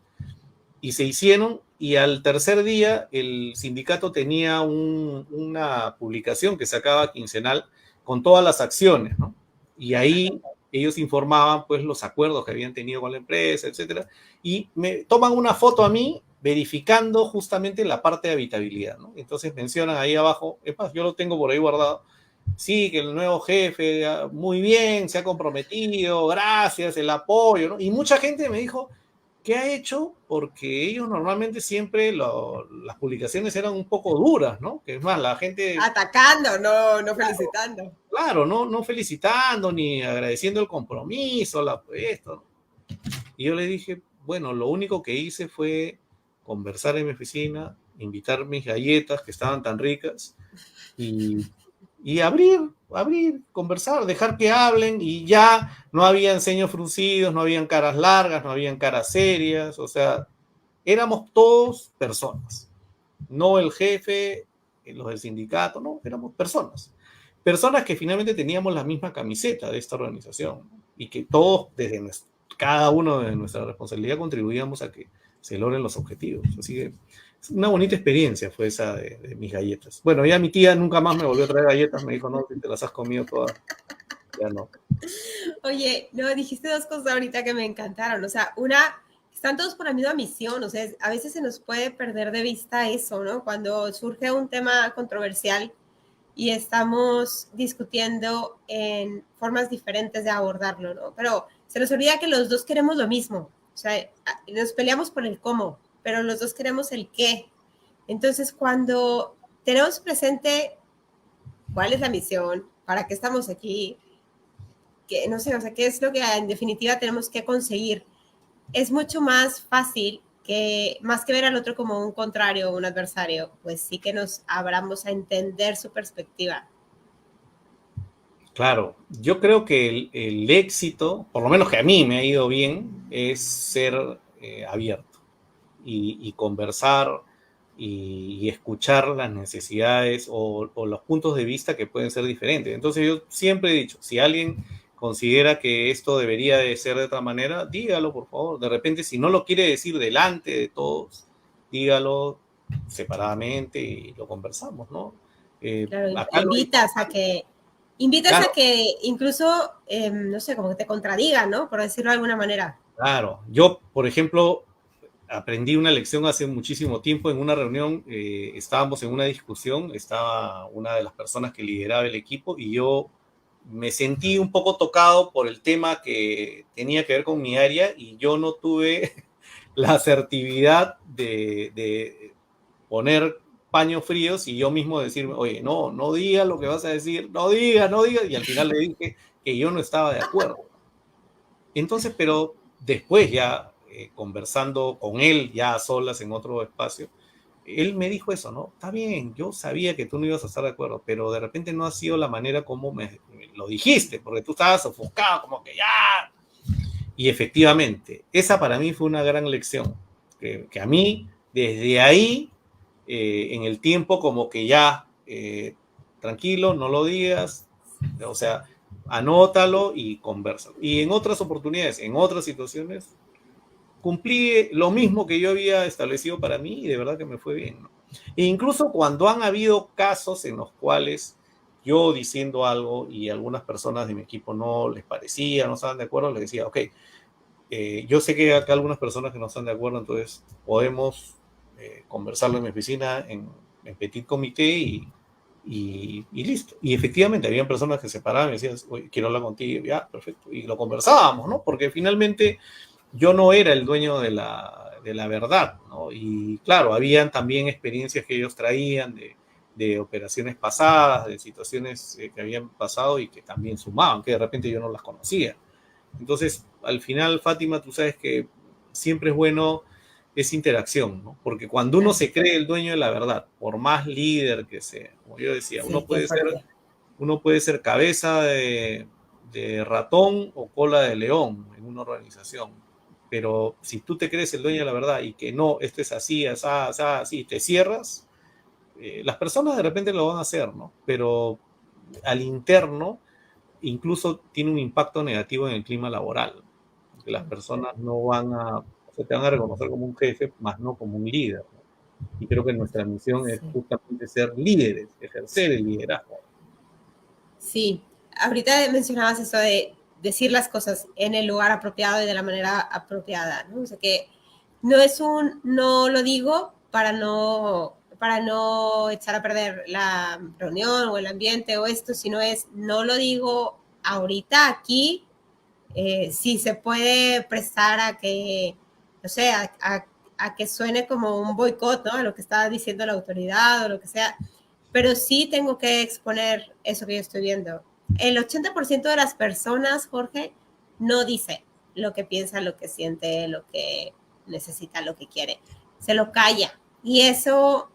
y se hicieron, y al tercer día el sindicato tenía una publicación que sacaba quincenal con todas las acciones, ¿no? Y ahí ellos informaban pues los acuerdos que habían tenido con la empresa, etcétera, y me toman una foto a mí verificando justamente la parte de habitabilidad, ¿no? Entonces mencionan ahí abajo, es más, yo lo tengo por ahí guardado, sí, que el nuevo jefe, muy bien, se ha comprometido, gracias, el apoyo, ¿no? Y mucha gente me dijo, ¿qué ha hecho? Porque ellos normalmente siempre las publicaciones eran un poco duras, ¿no? Que es más, la gente... Atacando, no, no Claro, felicitando. claro, no felicitando ni agradeciendo el compromiso, esto, ¿no? Y yo le dije, bueno, lo único que hice fue conversar en mi oficina, invitar mis galletas que estaban tan ricas y, y abrir, conversar, dejar que hablen y ya no habían ceños fruncidos, no habían caras largas, no habían caras serias, o sea, éramos todos personas, no el jefe, los del sindicato, no, éramos personas. Personas que finalmente teníamos la misma camiseta de esta organización y que todos, cada uno de nuestra responsabilidad, contribuíamos a que se logren los objetivos. Así que una bonita experiencia fue esa de mis galletas. Bueno, ya mi tía nunca más me volvió a traer galletas, me dijo, no, si te las has comido todas, ya no. Oye, no, dijiste dos cosas ahorita que me encantaron. O sea, una, están todos por la misma misión. O sea, a veces se nos puede perder de vista eso, ¿no? Cuando surge un tema controversial y estamos discutiendo en formas diferentes de abordarlo, ¿no? Pero se nos olvida que los dos queremos lo mismo. O sea, nos peleamos por el cómo, pero los dos queremos el qué. Entonces, cuando tenemos presente cuál es la misión, para qué estamos aquí, que no sé, o sea, qué es lo que en definitiva tenemos que conseguir, es mucho más fácil que, más que ver al otro como un contrario o un adversario, pues sí que nos abramos a entender su perspectiva. Claro, yo creo que el éxito, por lo menos que a mí me ha ido bien, es ser abierto y conversar y escuchar las necesidades o los puntos de vista que pueden ser diferentes. Entonces yo siempre he dicho, si alguien considera que esto debería de ser de otra manera, dígalo por favor. De repente, si no lo quiere decir delante de todos, dígalo separadamente y lo conversamos, ¿no? Claro, Acá lo invitas claro, a que incluso, no sé, como que te contradigan, ¿no? Por decirlo de alguna manera. claro. Yo, por ejemplo, aprendí una lección hace muchísimo tiempo en una reunión, estábamos en una discusión, estaba una de las personas que lideraba el equipo y yo me sentí un poco tocado por el tema que tenía que ver con mi área y yo no tuve la asertividad de poner paños fríos y yo mismo decirme, oye, no digas lo que vas a decir, no digas, y al final le dije que yo no estaba de acuerdo. Entonces, pero después ya conversando con él, ya a solas en otro espacio, él me dijo eso, ¿no? Está bien, yo sabía que tú no ibas a estar de acuerdo, pero de repente no ha sido la manera como me lo dijiste, porque tú estabas ofuscado, como que ya. Y efectivamente, esa para mí fue una gran lección, que a mí, desde ahí, en el tiempo, como que ya, tranquilo, no lo digas, o sea, anótalo y conversalo. Y en otras oportunidades, en otras situaciones, cumplí lo mismo que yo había establecido para mí y de verdad que me fue bien, ¿no? E incluso cuando han habido casos en los cuales yo diciendo algo y algunas personas de mi equipo no les parecía, no estaban de acuerdo, les decía, ok, yo sé que acá algunas personas que no están de acuerdo, entonces podemos conversarlo en mi oficina en petit comité y listo. Y efectivamente, habían personas que se paraban y decían, oye, quiero hablar contigo, ya, perfecto. Y lo conversábamos, ¿no? Porque finalmente yo no era el dueño de la verdad, ¿no? Y claro, habían también experiencias que ellos traían de operaciones pasadas, de situaciones que habían pasado y que también sumaban, que de repente yo no las conocía. Entonces, al final, Fátima, tú sabes que siempre es bueno esa interacción, ¿no? Porque cuando uno se cree el dueño de la verdad, por más líder que sea, como yo decía, Sí, qué fuerte. uno puede ser cabeza de ratón o cola de león en una organización. pero si tú te crees el dueño de la verdad y que no, esto es así, así, así, así, te cierras, las personas de repente lo van a hacer, ¿no? Pero al interno incluso tiene un impacto negativo en el clima laboral, porque las personas no van a, o sea, te van a reconocer como un jefe, más no como un líder, ¿no? Y creo que nuestra misión es Sí. justamente ser líderes, ejercer el liderazgo. Sí, ahorita mencionabas eso de decir las cosas en el lugar apropiado y de la manera apropiada, ¿no? O sea que no lo digo para no echar a perder la reunión o el ambiente o esto, sino no lo digo ahorita aquí, si se puede prestar a que, no sé, a que suene como un boicot, ¿no? A lo que está diciendo la autoridad o lo que sea, pero sí tengo que exponer eso que yo estoy viendo. El 80% de las personas, Jorge, no dice lo que piensa, lo que siente, lo que necesita, lo que quiere. Se lo calla. Y eso,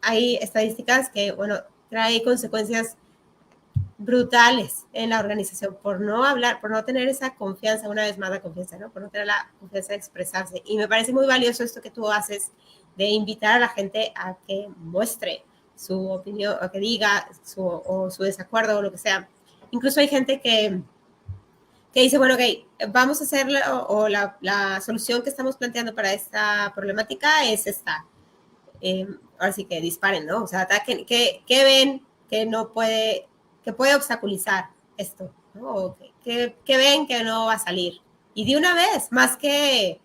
hay estadísticas que, bueno, trae consecuencias brutales en la organización por no hablar, por no tener esa confianza, una vez más la confianza, ¿no? Por no tener la confianza de expresarse. Y me parece muy valioso esto que tú haces de invitar a la gente a que muestre su opinión, o que diga o su desacuerdo o lo que sea. Incluso hay gente que dice, bueno, ok, vamos a hacer, la solución que estamos planteando para esta problemática es esta. Ahora sí que disparen, ¿no? O sea, ataquen, ¿qué ven que no puede, que puede obstaculizar esto? ¿No? O ¿qué ven que no va a salir? Y de una vez, más que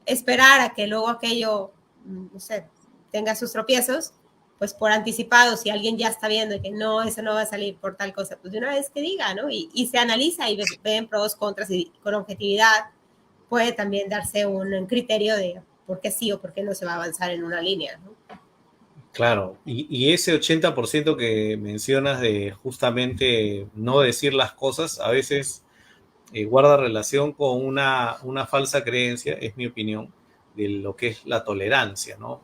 esperar a que luego aquello, no sé, tenga sus tropiezos, pues por anticipado, si alguien ya está viendo que no, eso no va a salir por tal cosa, pues de una vez que diga, ¿no? Y se analiza y ven pros, contras y con objetividad puede también darse un criterio de por qué sí o por qué no se va a avanzar en una línea, ¿no? Claro, y ese 80% que mencionas de justamente no decir las cosas, a veces guarda relación con una falsa creencia, es mi opinión, de lo que es la tolerancia, ¿no?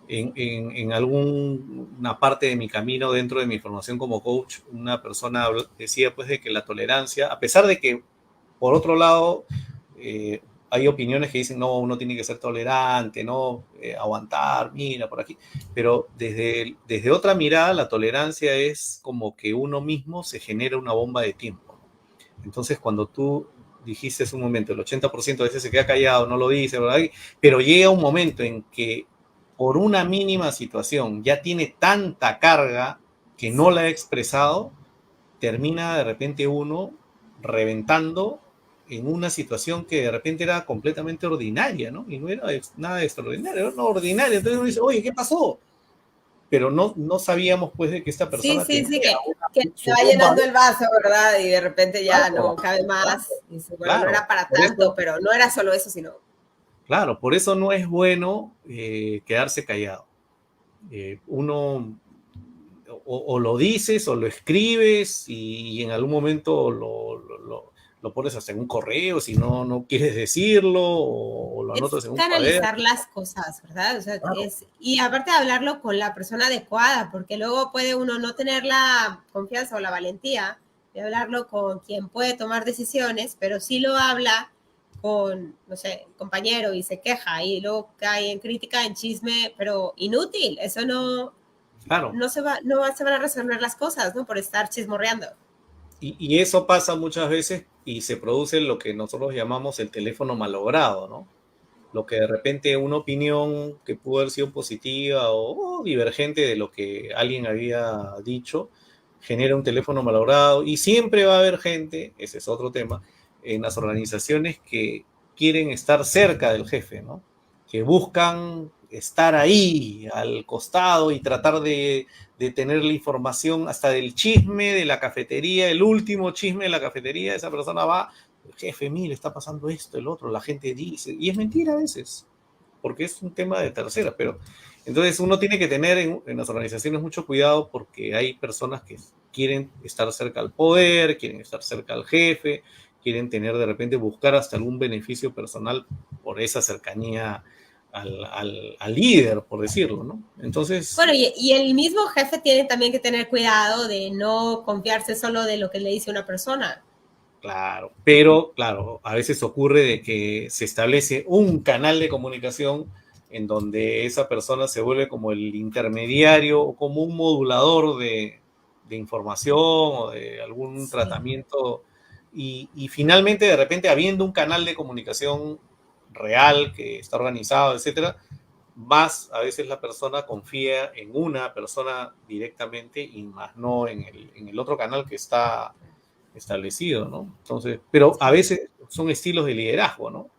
En alguna parte de mi camino dentro de mi formación como coach, una persona decía pues de que la tolerancia, a pesar de que por otro lado hay opiniones que dicen no, uno tiene que ser tolerante, no aguantar, mira por aquí, pero desde otra mirada la tolerancia es como que uno mismo se genera una bomba de tiempo. Entonces cuando tú dijiste hace un momento, el 80% de veces se queda callado, no lo dice, ¿verdad? Pero llega un momento en que por una mínima situación ya tiene tanta carga que no la ha expresado, termina de repente uno reventando en una situación que de repente era completamente ordinaria, ¿no? Y no era nada extraordinario, era no ordinaria. Entonces uno dice, oye, ¿qué pasó? Pero no sabíamos pues de que esta Sí, persona sí, tenía sí, que se su va bomba. llenando el vaso, ¿verdad? Y de repente ya Claro, no cabe claro, más. Y dice, bueno, no claro. era para Por tanto, eso, pero no era solo eso, sino... claro, por eso no es bueno quedarse callado. Uno o lo dices o lo escribes y en algún momento lo pones hasta en un correo si no quieres decirlo o lo Es anotas en un cuaderno. canalizar las cosas, ¿verdad? O sea, Claro, y aparte de hablarlo con la persona adecuada, porque luego puede uno no tener la confianza o la valentía de hablarlo con quien puede tomar decisiones, pero sí lo habla con, no sé, compañero y se queja y luego cae en crítica, en chisme, pero inútil. Eso claro. se van a resolver las cosas, ¿no? Por estar chismorreando. Y eso pasa muchas veces y se produce lo que nosotros llamamos el teléfono malogrado, ¿no? Lo que de repente una opinión que pudo haber sido positiva o divergente de lo que alguien había dicho, genera un teléfono malogrado y siempre va a haber gente, ese es otro tema, en las organizaciones que quieren estar cerca del jefe, ¿no? Que buscan estar ahí al costado y tratar de tener la información hasta del chisme de la cafetería, el último chisme de la cafetería, esa persona va, jefe, mire, está pasando esto, el otro, la gente dice, y es mentira a veces, porque es un tema de tercera, pero entonces uno tiene que tener en las organizaciones mucho cuidado porque hay personas que quieren estar cerca al poder, quieren estar cerca al jefe, quieren tener de repente buscar hasta algún beneficio personal por esa cercanía al líder, por decirlo, ¿no? Entonces, Bueno, y el mismo jefe tiene también que tener cuidado de no confiarse solo de lo que le dice una persona. Claro, pero claro, a veces ocurre de que se establece un canal de comunicación en donde esa persona se vuelve como el intermediario o como un modulador de información o de algún Sí, tratamiento y finalmente de repente habiendo un canal de comunicación real que está organizado, etcétera, más a veces la persona confía en una persona directamente y más no en el otro canal que está establecido, ¿no? Entonces, pero a sí, veces son estilos de liderazgo, ¿no?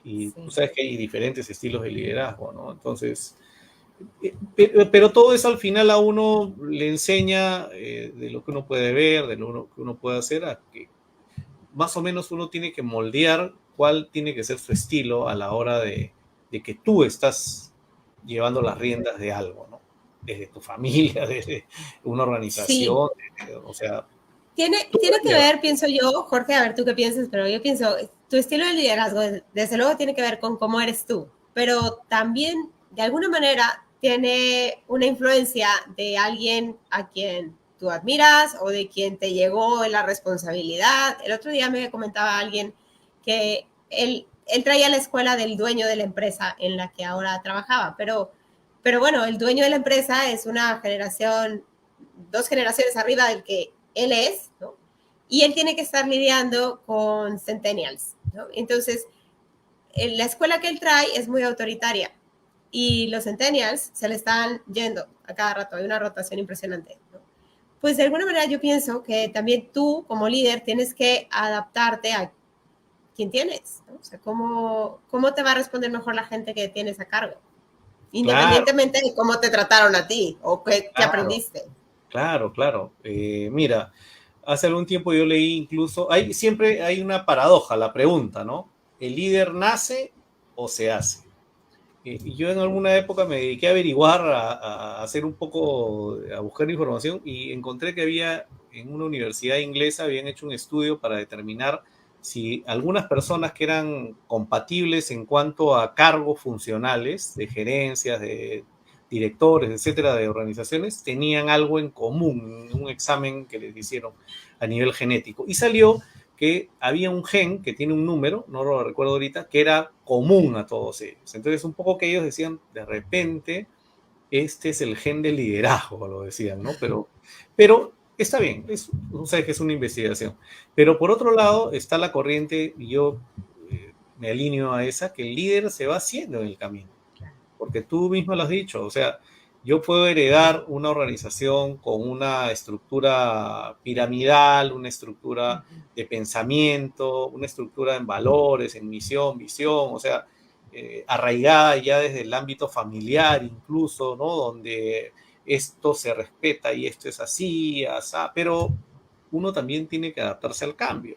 Y tú sí. sabes que hay diferentes estilos de liderazgo, ¿no? Entonces, pero todo eso al final a uno le enseña de lo que uno puede ver, de lo que uno puede hacer, a que más o menos uno tiene que moldear cuál tiene que ser su estilo a la hora de que tú estás llevando las riendas de algo, ¿no? Desde tu familia, desde una Sí, organización, o sea, tiene, tú tiene vas que llevando. ver, pienso yo, Jorge, a ver tú qué piensas, pero yo pienso, tu estilo de liderazgo, desde luego, tiene que ver con cómo eres tú, pero también, de alguna manera, tiene una influencia de alguien a quien tú admiras o de quien te llegó la responsabilidad. El otro día me comentaba alguien que él traía la escuela del dueño de la empresa en la que ahora trabajaba, pero bueno, el dueño de la empresa es una generación, dos generaciones arriba del que él es, ¿no? Y él tiene que estar lidiando con centennials, ¿no? Entonces, en la escuela que él trae es muy autoritaria y los centennials se le están yendo a cada rato, hay una rotación impresionante, ¿no? Pues de alguna manera yo pienso que también tú como líder tienes que adaptarte a quién tienes, ¿no? O sea, cómo te va a responder mejor la gente que tienes a cargo, Claro, independientemente de cómo te trataron a ti o qué claro, aprendiste. claro, claro. Mira, hace algún tiempo yo leí incluso, siempre hay una paradoja, la pregunta, ¿no? ¿El líder nace o se hace? Y yo en alguna época me dediqué a averiguar, a hacer un poco, a buscar información y encontré que había en una universidad inglesa, habían hecho un estudio para determinar si algunas personas que eran compatibles en cuanto a cargos funcionales, de gerencias, de directores, etcétera, de organizaciones, tenían algo en común, un examen que les hicieron a nivel genético. Y salió que había un gen que tiene un número, no lo recuerdo ahorita, que era común a todos ellos. Entonces, un poco que ellos decían, de repente, este es el gen del liderazgo, lo decían, ¿no? Pero está bien, no sé que es una investigación. Pero por otro lado está la corriente, y yo me alineo a esa, que el líder se va haciendo en el camino porque tú mismo lo has dicho, o sea, yo puedo heredar una organización con una estructura piramidal, una estructura de pensamiento, una estructura en valores, en misión, visión, o sea, arraigada ya desde el ámbito familiar incluso, ¿no? Donde esto se respeta y esto es así, asá, pero uno también tiene que adaptarse al cambio.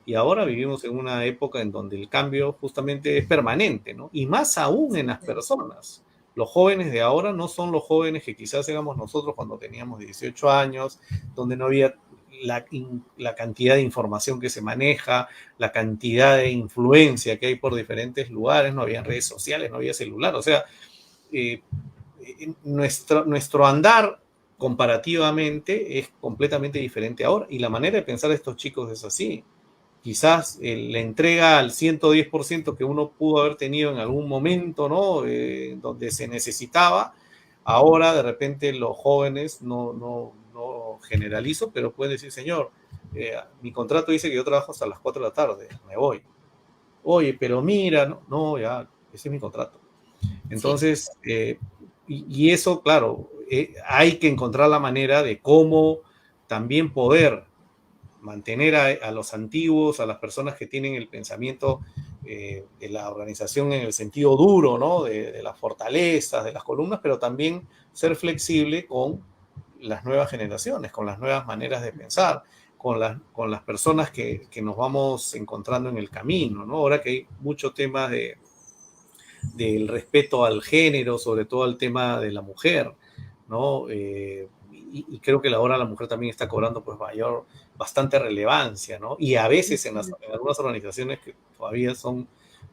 Y ahora vivimos en una época en donde el cambio justamente es permanente, ¿no? Y más aún en las personas. Los jóvenes de ahora no son los jóvenes que quizás éramos nosotros cuando teníamos 18 años, donde no había la cantidad de información que se maneja, la cantidad de influencia que hay por diferentes lugares, no había redes sociales, no había celular, o sea, eh, nuestro andar comparativamente es completamente diferente ahora y la manera de pensar de estos chicos es así. Quizás la entrega al 110% que uno pudo haber tenido en algún momento, ¿no? Donde se necesitaba, ahora de repente los jóvenes, no generalizo, pero pueden decir, señor, mi contrato dice que yo trabajo hasta las 4 de la tarde, me voy. Oye, pero mira, no, no ya, ese es mi contrato. Sí, Entonces, y eso, claro, hay que encontrar la manera de cómo también poder mantener a los antiguos, a las personas que tienen el pensamiento de la organización en el sentido duro, ¿no? De las fortalezas, de las columnas, pero también ser flexible con las nuevas generaciones, con las nuevas maneras de pensar, con las personas que nos vamos encontrando en el camino, ¿no? Ahora que hay muchos temas del respeto al género, sobre todo al tema de la mujer, ¿no? Y creo que ahora la mujer también está cobrando pues bastante relevancia, ¿no? Y a veces en algunas organizaciones que todavía son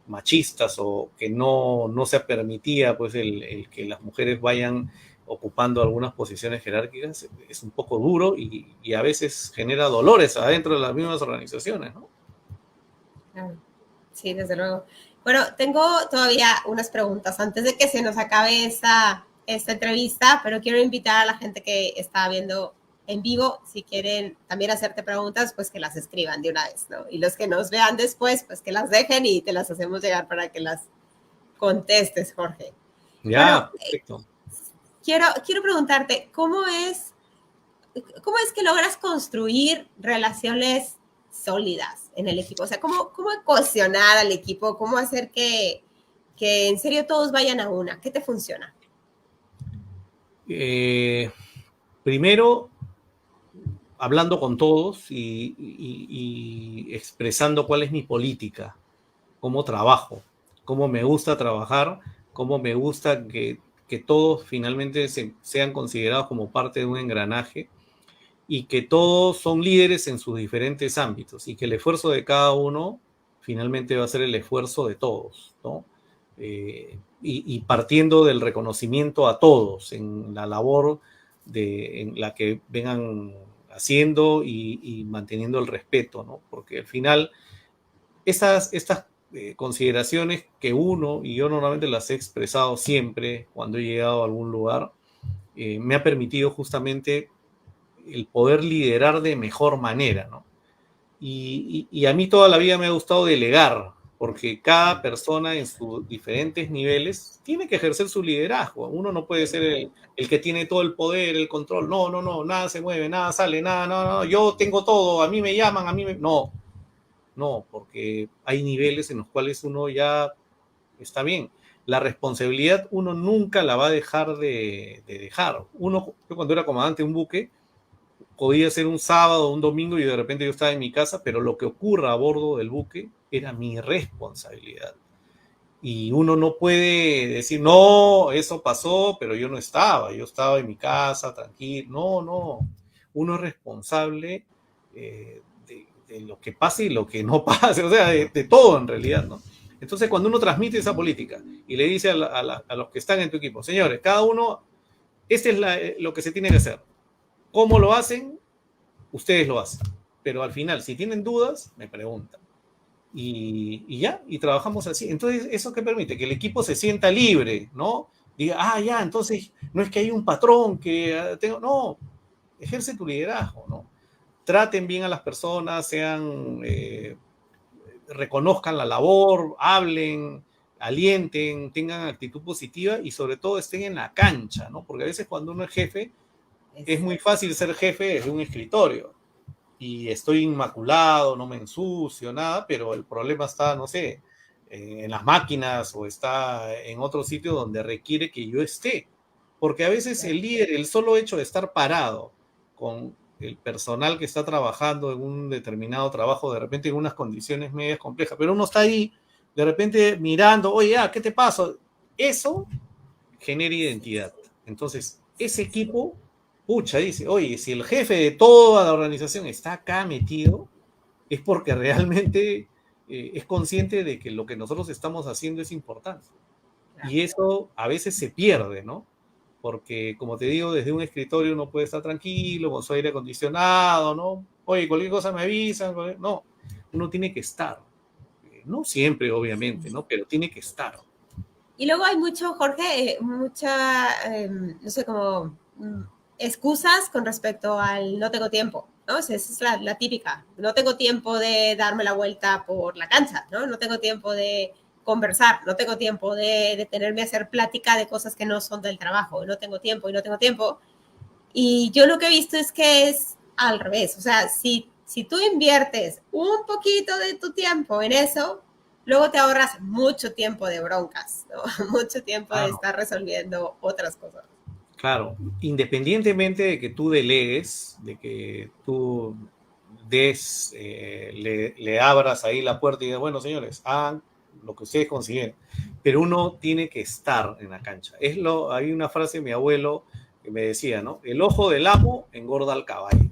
machistas o que no se permitía pues el que las mujeres vayan ocupando algunas posiciones jerárquicas, es un poco duro y a veces genera dolores adentro de las mismas organizaciones, ¿no? Claro. Sí, desde luego. Bueno, tengo todavía unas preguntas antes de que se nos acabe esta entrevista, pero quiero invitar a la gente que está viendo en vivo, si quieren también hacerte preguntas, pues que las escriban de una vez, ¿no? Y los que nos vean después, pues que las dejen y te las hacemos llegar para que las contestes, Jorge. Ya, perfecto. Quiero preguntarte, ¿cómo es que logras construir relaciones sólidas en el equipo? O sea, ¿cómo cohesionar al equipo? ¿Cómo hacer que en serio todos vayan a una? ¿Qué te funciona? Primero, hablando con todos y expresando cuál es mi política, cómo trabajo, cómo me gusta trabajar, cómo me gusta que todos finalmente sean considerados como parte de un engranaje y que todos son líderes en sus diferentes ámbitos y que el esfuerzo de cada uno finalmente va a ser el esfuerzo de todos, ¿no? Y partiendo del reconocimiento a todos en la labor en la que vengan haciendo y manteniendo el respeto, ¿no? Porque al final estas consideraciones que uno, y yo normalmente las he expresado siempre cuando he llegado a algún lugar, me ha permitido justamente el poder liderar de mejor manera, ¿no? Y a mí toda la vida me ha gustado delegar, porque cada persona en sus diferentes niveles tiene que ejercer su liderazgo. Uno no puede ser el que tiene todo el poder, el control. No, no, no, nada se mueve, nada sale, nada, no, no, yo tengo todo, a mí me llaman, a mí me... No, no, porque hay niveles en los cuales uno ya está bien. La responsabilidad uno nunca la va a dejar de dejar. Yo cuando era comandante de un buque, podía ser un sábado o un domingo y de repente yo estaba en mi casa, pero lo que ocurra a bordo del buque era mi responsabilidad. Y uno no puede decir, no, eso pasó, pero yo estaba en mi casa, tranquilo. No, no, uno es responsable de lo que pase y lo que no pase, o sea, de todo en realidad, ¿no? Entonces, cuando uno transmite esa política y le dice a los que están en tu equipo, señores, cada uno, este es lo que se tiene que hacer. ¿Cómo lo hacen? Ustedes lo hacen. Pero al final, si tienen dudas, me preguntan. Y ya, y trabajamos así. Entonces, ¿eso qué permite? Que el equipo se sienta libre, ¿no? Diga, ya, entonces no es que hay un patrón que tengo, no, ejerce tu liderazgo, ¿no? Traten bien a las personas, reconozcan la labor, hablen, alienten, tengan actitud positiva y sobre todo estén en la cancha, ¿no? Porque a veces cuando uno es jefe, es muy fácil ser jefe desde un escritorio y estoy inmaculado, no me ensucio, nada, pero el problema está, no sé, en las máquinas o está en otro sitio donde requiere que yo esté. Porque a veces el líder, el solo hecho de estar parado con el personal que está trabajando en un determinado trabajo, de repente en unas condiciones medias complejas, pero uno está ahí, de repente mirando, oye, ¿qué te pasa? Eso genera identidad. Entonces, ese equipo, pucha, dice, oye, si el jefe de toda la organización está acá metido, es porque realmente es consciente de que lo que nosotros estamos haciendo es importante. Y eso a veces se pierde, ¿no? Porque, como te digo, desde un escritorio uno puede estar tranquilo, con su aire acondicionado, ¿no? Oye, cualquier cosa me avisan. No, uno tiene que estar. No siempre, obviamente, ¿no? Pero tiene que estar. Y luego hay mucho, Jorge, no sé, como excusas con respecto al no tengo tiempo, ¿no? O sea, esa es la típica. No tengo tiempo de darme la vuelta por la cancha, ¿no? No tengo tiempo de conversar, no tengo tiempo de detenerme a hacer plática de cosas que no son del trabajo, no tengo tiempo y no tengo tiempo. Y yo lo que he visto es que es al revés. O sea, si tú inviertes un poquito de tu tiempo en eso, luego te ahorras mucho tiempo de broncas, ¿no? Mucho tiempo de estar resolviendo otras cosas. Claro, independientemente de que tú delegues, de que tú le abras ahí la puerta y digas, bueno, señores, hagan lo que ustedes consideren, pero uno tiene que estar en la cancha. Hay una frase de mi abuelo que me decía, ¿no? El ojo del amo engorda al caballo.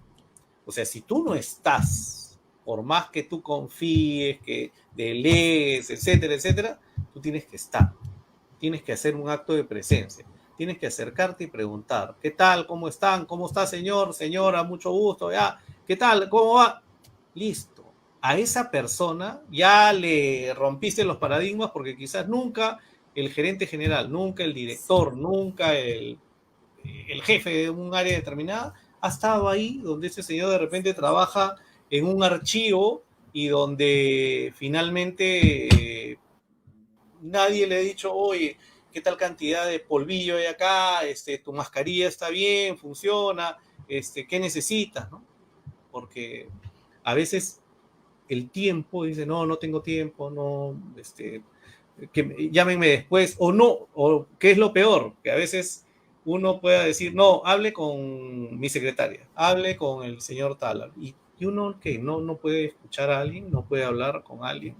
O sea, si tú no estás, por más que tú confíes, que delegues, etcétera, etcétera, tú tienes que estar. Tienes que hacer un acto de presencia. tienes que acercarte y preguntar, ¿qué tal? ¿Cómo están? ¿Cómo está, señor? Señora, mucho gusto, ya. ¿Qué tal? ¿Cómo va? Listo. A esa persona ya le rompiste los paradigmas porque quizás nunca el gerente general, nunca el director, nunca el jefe de un área determinada ha estado ahí donde ese señor de repente trabaja en un archivo y donde finalmente nadie le ha dicho, oye, ¿qué tal cantidad de polvillo hay acá? Tu mascarilla está bien, funciona, ¿qué necesitas? ¿No? Porque a veces el tiempo dice, no, no tengo tiempo, no, que llámenme después, o no, o qué es lo peor, que a veces uno pueda decir, no, hable con mi secretaria, hable con el señor tal, y uno que no puede escuchar a alguien, no puede hablar con alguien,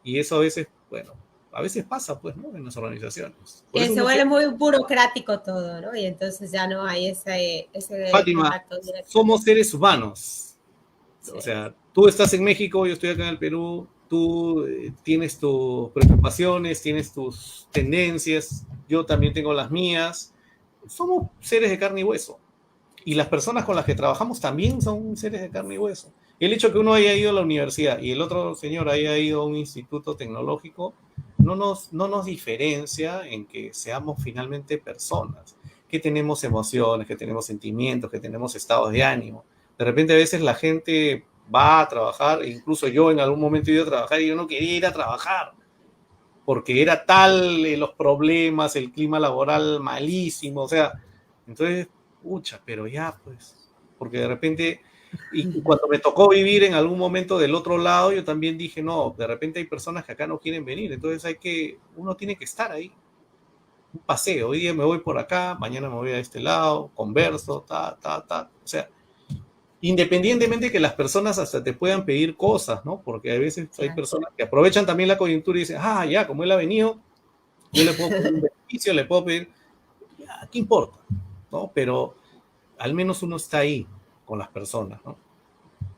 y eso a veces, bueno, a veces pasa, pues, ¿no? En las organizaciones. Por Que eso se uno vuelve tiene, muy burocrático todo, ¿no? Y entonces ya no hay ese Fátima, contacto directo. somos seres humanos. Sí, O sea, tú estás en México, yo estoy acá en el Perú, tú tienes tus preocupaciones, tienes tus tendencias, yo también tengo las mías. Somos seres de carne y hueso. Y las personas con las que trabajamos también son seres de carne y hueso. El hecho que uno haya ido a la universidad y el otro señor haya ido a un instituto tecnológico no nos diferencia en que seamos finalmente personas, que tenemos emociones, que tenemos sentimientos, que tenemos estados de ánimo. De repente a veces la gente va a trabajar, e incluso yo en algún momento he ido a trabajar y yo no quería ir a trabajar, porque era tal los problemas, el clima laboral malísimo, o sea, entonces, pucha, pero ya, pues, porque de repente, y cuando me tocó vivir en algún momento del otro lado, yo también dije, no, de repente hay personas que acá no quieren venir, entonces uno tiene que estar ahí, un paseo, hoy día me voy por acá, mañana me voy a este lado, converso, o sea, independientemente que las personas hasta te puedan pedir cosas, ¿no? Porque a veces hay claro. personas que aprovechan también la coyuntura y dicen, ah, ya, como él ha venido, yo le puedo pedir un beneficio, le puedo pedir, ya, ¿qué importa? ¿No? Pero al menos uno está ahí con las personas, ¿no?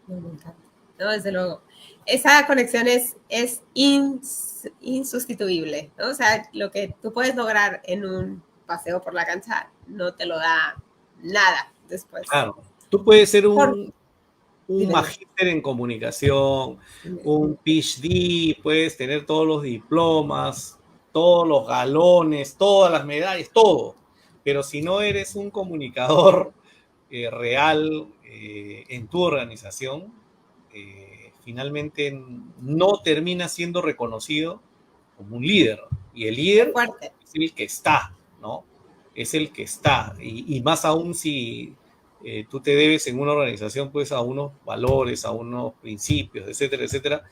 Me encanta. No, desde luego. Esa conexión es insustituible, ¿no? O sea, lo que tú puedes lograr en un paseo por la cancha no te lo da nada después. Claro, tú puedes ser Por, un dime, dime. magíster en comunicación, un PhD, puedes tener todos los diplomas, todos los galones, todas las medallas, todo. Pero si no eres un comunicador real en tu organización, finalmente no termina siendo reconocido como un líder. Y el Qué líder fuerte. es el que está, ¿no? Es el que está. Y más aún si tú te debes en una organización pues a unos valores, a unos principios, etcétera, etcétera,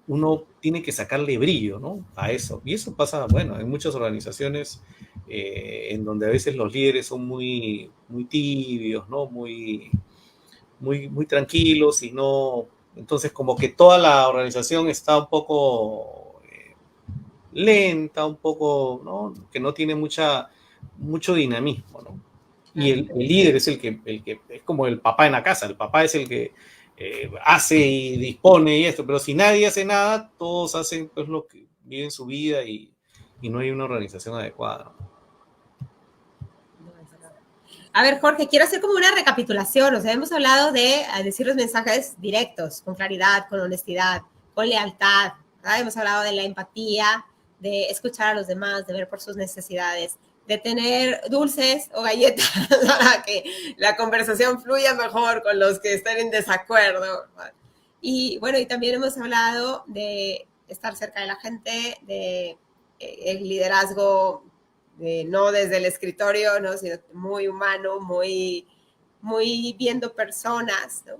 uno tiene que sacarle brillo, ¿no? A eso. Y eso pasa, bueno, en muchas organizaciones en donde a veces los líderes son muy, muy tibios, ¿no? Muy tranquilos y no... Entonces como que toda la organización está un poco lenta, un poco, ¿no? Que no tiene mucho dinamismo, ¿no? Y Claro. el líder es el que es como el papá en la casa, el papá es el que hace y dispone y esto, pero si nadie hace nada, todos hacen pues lo que viven su vida y no hay una organización adecuada. A ver, Jorge, quiero hacer como una recapitulación. O sea, hemos hablado de decir los mensajes directos, con claridad, con honestidad, con lealtad. ¿Verdad? Hemos hablado de la empatía, de escuchar a los demás, de ver por sus necesidades, de tener dulces o galletas para que la conversación fluya mejor con los que estén en desacuerdo. ¿Verdad? Y bueno, y también hemos hablado de estar cerca de la gente, de el liderazgo no desde el escritorio, ¿no? Sino muy humano, muy viendo personas, ¿no?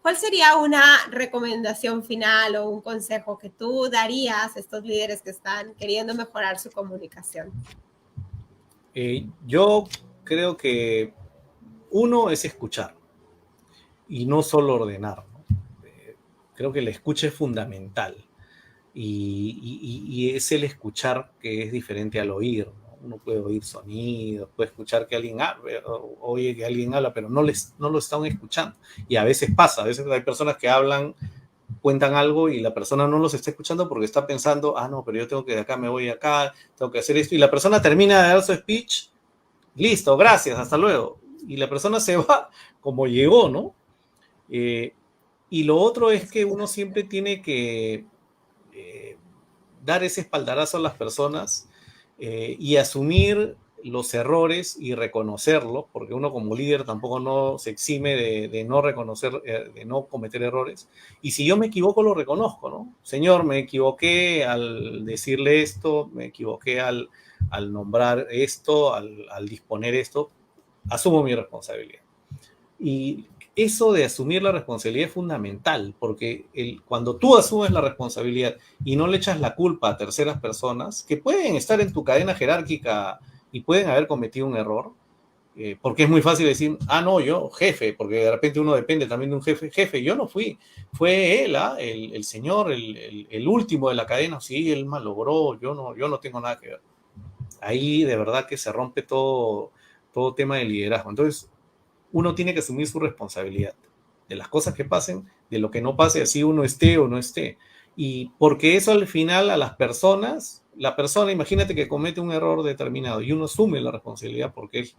¿Cuál sería una recomendación final o un consejo que tú darías a estos líderes que están queriendo mejorar su comunicación? Yo creo que uno es escuchar y no solo ordenar, ¿no? Creo que la escucha es fundamental y es el escuchar que es diferente al oír, ¿no? Uno puede oír sonidos, puede escuchar que alguien habla, oye que alguien habla, pero no lo están escuchando. Y a veces pasa, a veces hay personas que hablan cuentan algo y la persona no los está escuchando porque está pensando, no, pero yo tengo que de acá me voy acá, tengo que hacer esto, y la persona termina de dar su speech, listo, gracias, hasta luego. Y la persona se va como llegó, ¿no? Y lo otro es que uno siempre tiene que dar ese espaldarazo a las personas y asumir los errores y reconocerlos, porque uno como líder tampoco no se exime de no reconocer, de no cometer errores. Y si yo me equivoco, lo reconozco, ¿no? Señor, me equivoqué al decirle esto, me equivoqué al nombrar esto, al disponer esto, asumo mi responsabilidad. Y eso de asumir la responsabilidad es fundamental, porque cuando tú asumes la responsabilidad y no le echas la culpa a terceras personas, que pueden estar en tu cadena jerárquica y pueden haber cometido un error, porque es muy fácil decir, no, yo, jefe, porque de repente uno depende también de un jefe, yo no fui, fue él, el señor, el último de la cadena, sí, él malogró, yo no tengo nada que ver. Ahí de verdad que se rompe todo tema de liderazgo. Entonces, uno tiene que asumir su responsabilidad de las cosas que pasen, de lo que no pase, así uno esté o no esté. Y porque eso al final a las personas, la persona, imagínate que comete un error determinado y uno asume la responsabilidad porque es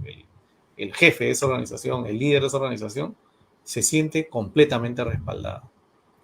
el jefe de esa organización, el líder de esa organización, se siente completamente respaldado,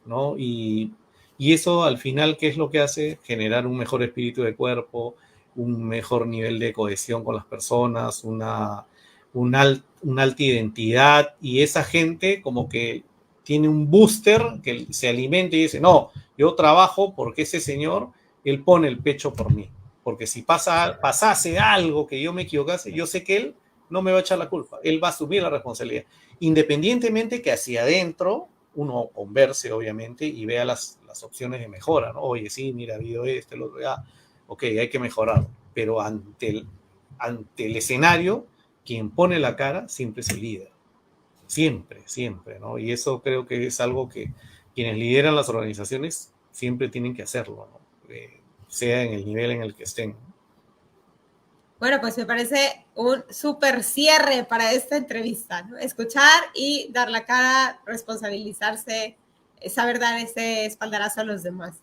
¿no? Y eso al final, ¿qué es lo que hace? Generar un mejor espíritu de cuerpo, un mejor nivel de cohesión con las personas, una alta identidad, y esa gente como que tiene un booster que se alimenta y dice, no, yo trabajo porque ese señor, él pone el pecho por mí, porque si pasase algo que yo me equivocase, yo sé que él no me va a echar la culpa, él va a asumir la responsabilidad, independientemente que hacia adentro uno converse, obviamente, y vea las opciones de mejora, ¿no? Oye, sí, mira, ha habido esto, el otro, ok, hay que mejorar, pero ante el escenario, quien pone la cara siempre es el líder. Siempre, siempre, ¿no? Y eso creo que es algo que quienes lideran las organizaciones siempre tienen que hacerlo, ¿no? Sea en el nivel en el que estén. Bueno, pues me parece un súper cierre para esta entrevista, ¿no? Escuchar y dar la cara, responsabilizarse, saber dar ese espaldarazo a los demás.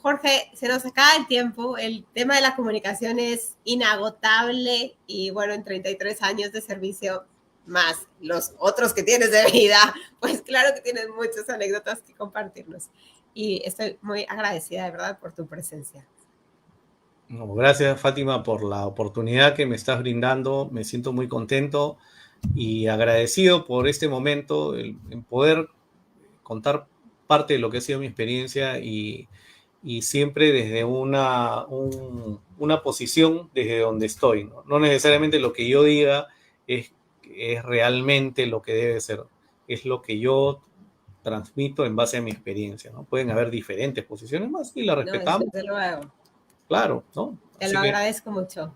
Jorge, se nos acaba el tiempo, el tema de la comunicación es inagotable y bueno, en 33 años de servicio más los otros que tienes de vida, pues claro que tienes muchas anécdotas que compartirnos y estoy muy agradecida de verdad por tu presencia. No, gracias, Fátima, por la oportunidad que me estás brindando. Me siento muy contento y agradecido por este momento, en poder contar parte de lo que ha sido mi experiencia y siempre desde una posición desde donde estoy, ¿no? No necesariamente lo que yo diga es realmente lo que debe ser, es lo que yo transmito en base a mi experiencia, ¿no? Pueden haber diferentes posiciones más y la respetamos. No, desde luego. Claro, ¿no? Te lo agradezco mucho.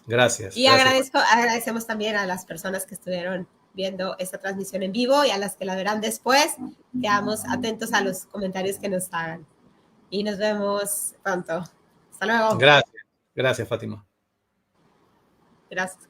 Gracias. Y agradecemos también a las personas que estuvieron viendo esta transmisión en vivo y a las que la verán después. Quedamos atentos a los comentarios que nos hagan. Y nos vemos pronto. Hasta luego. Gracias. Gracias, Fátima. Gracias.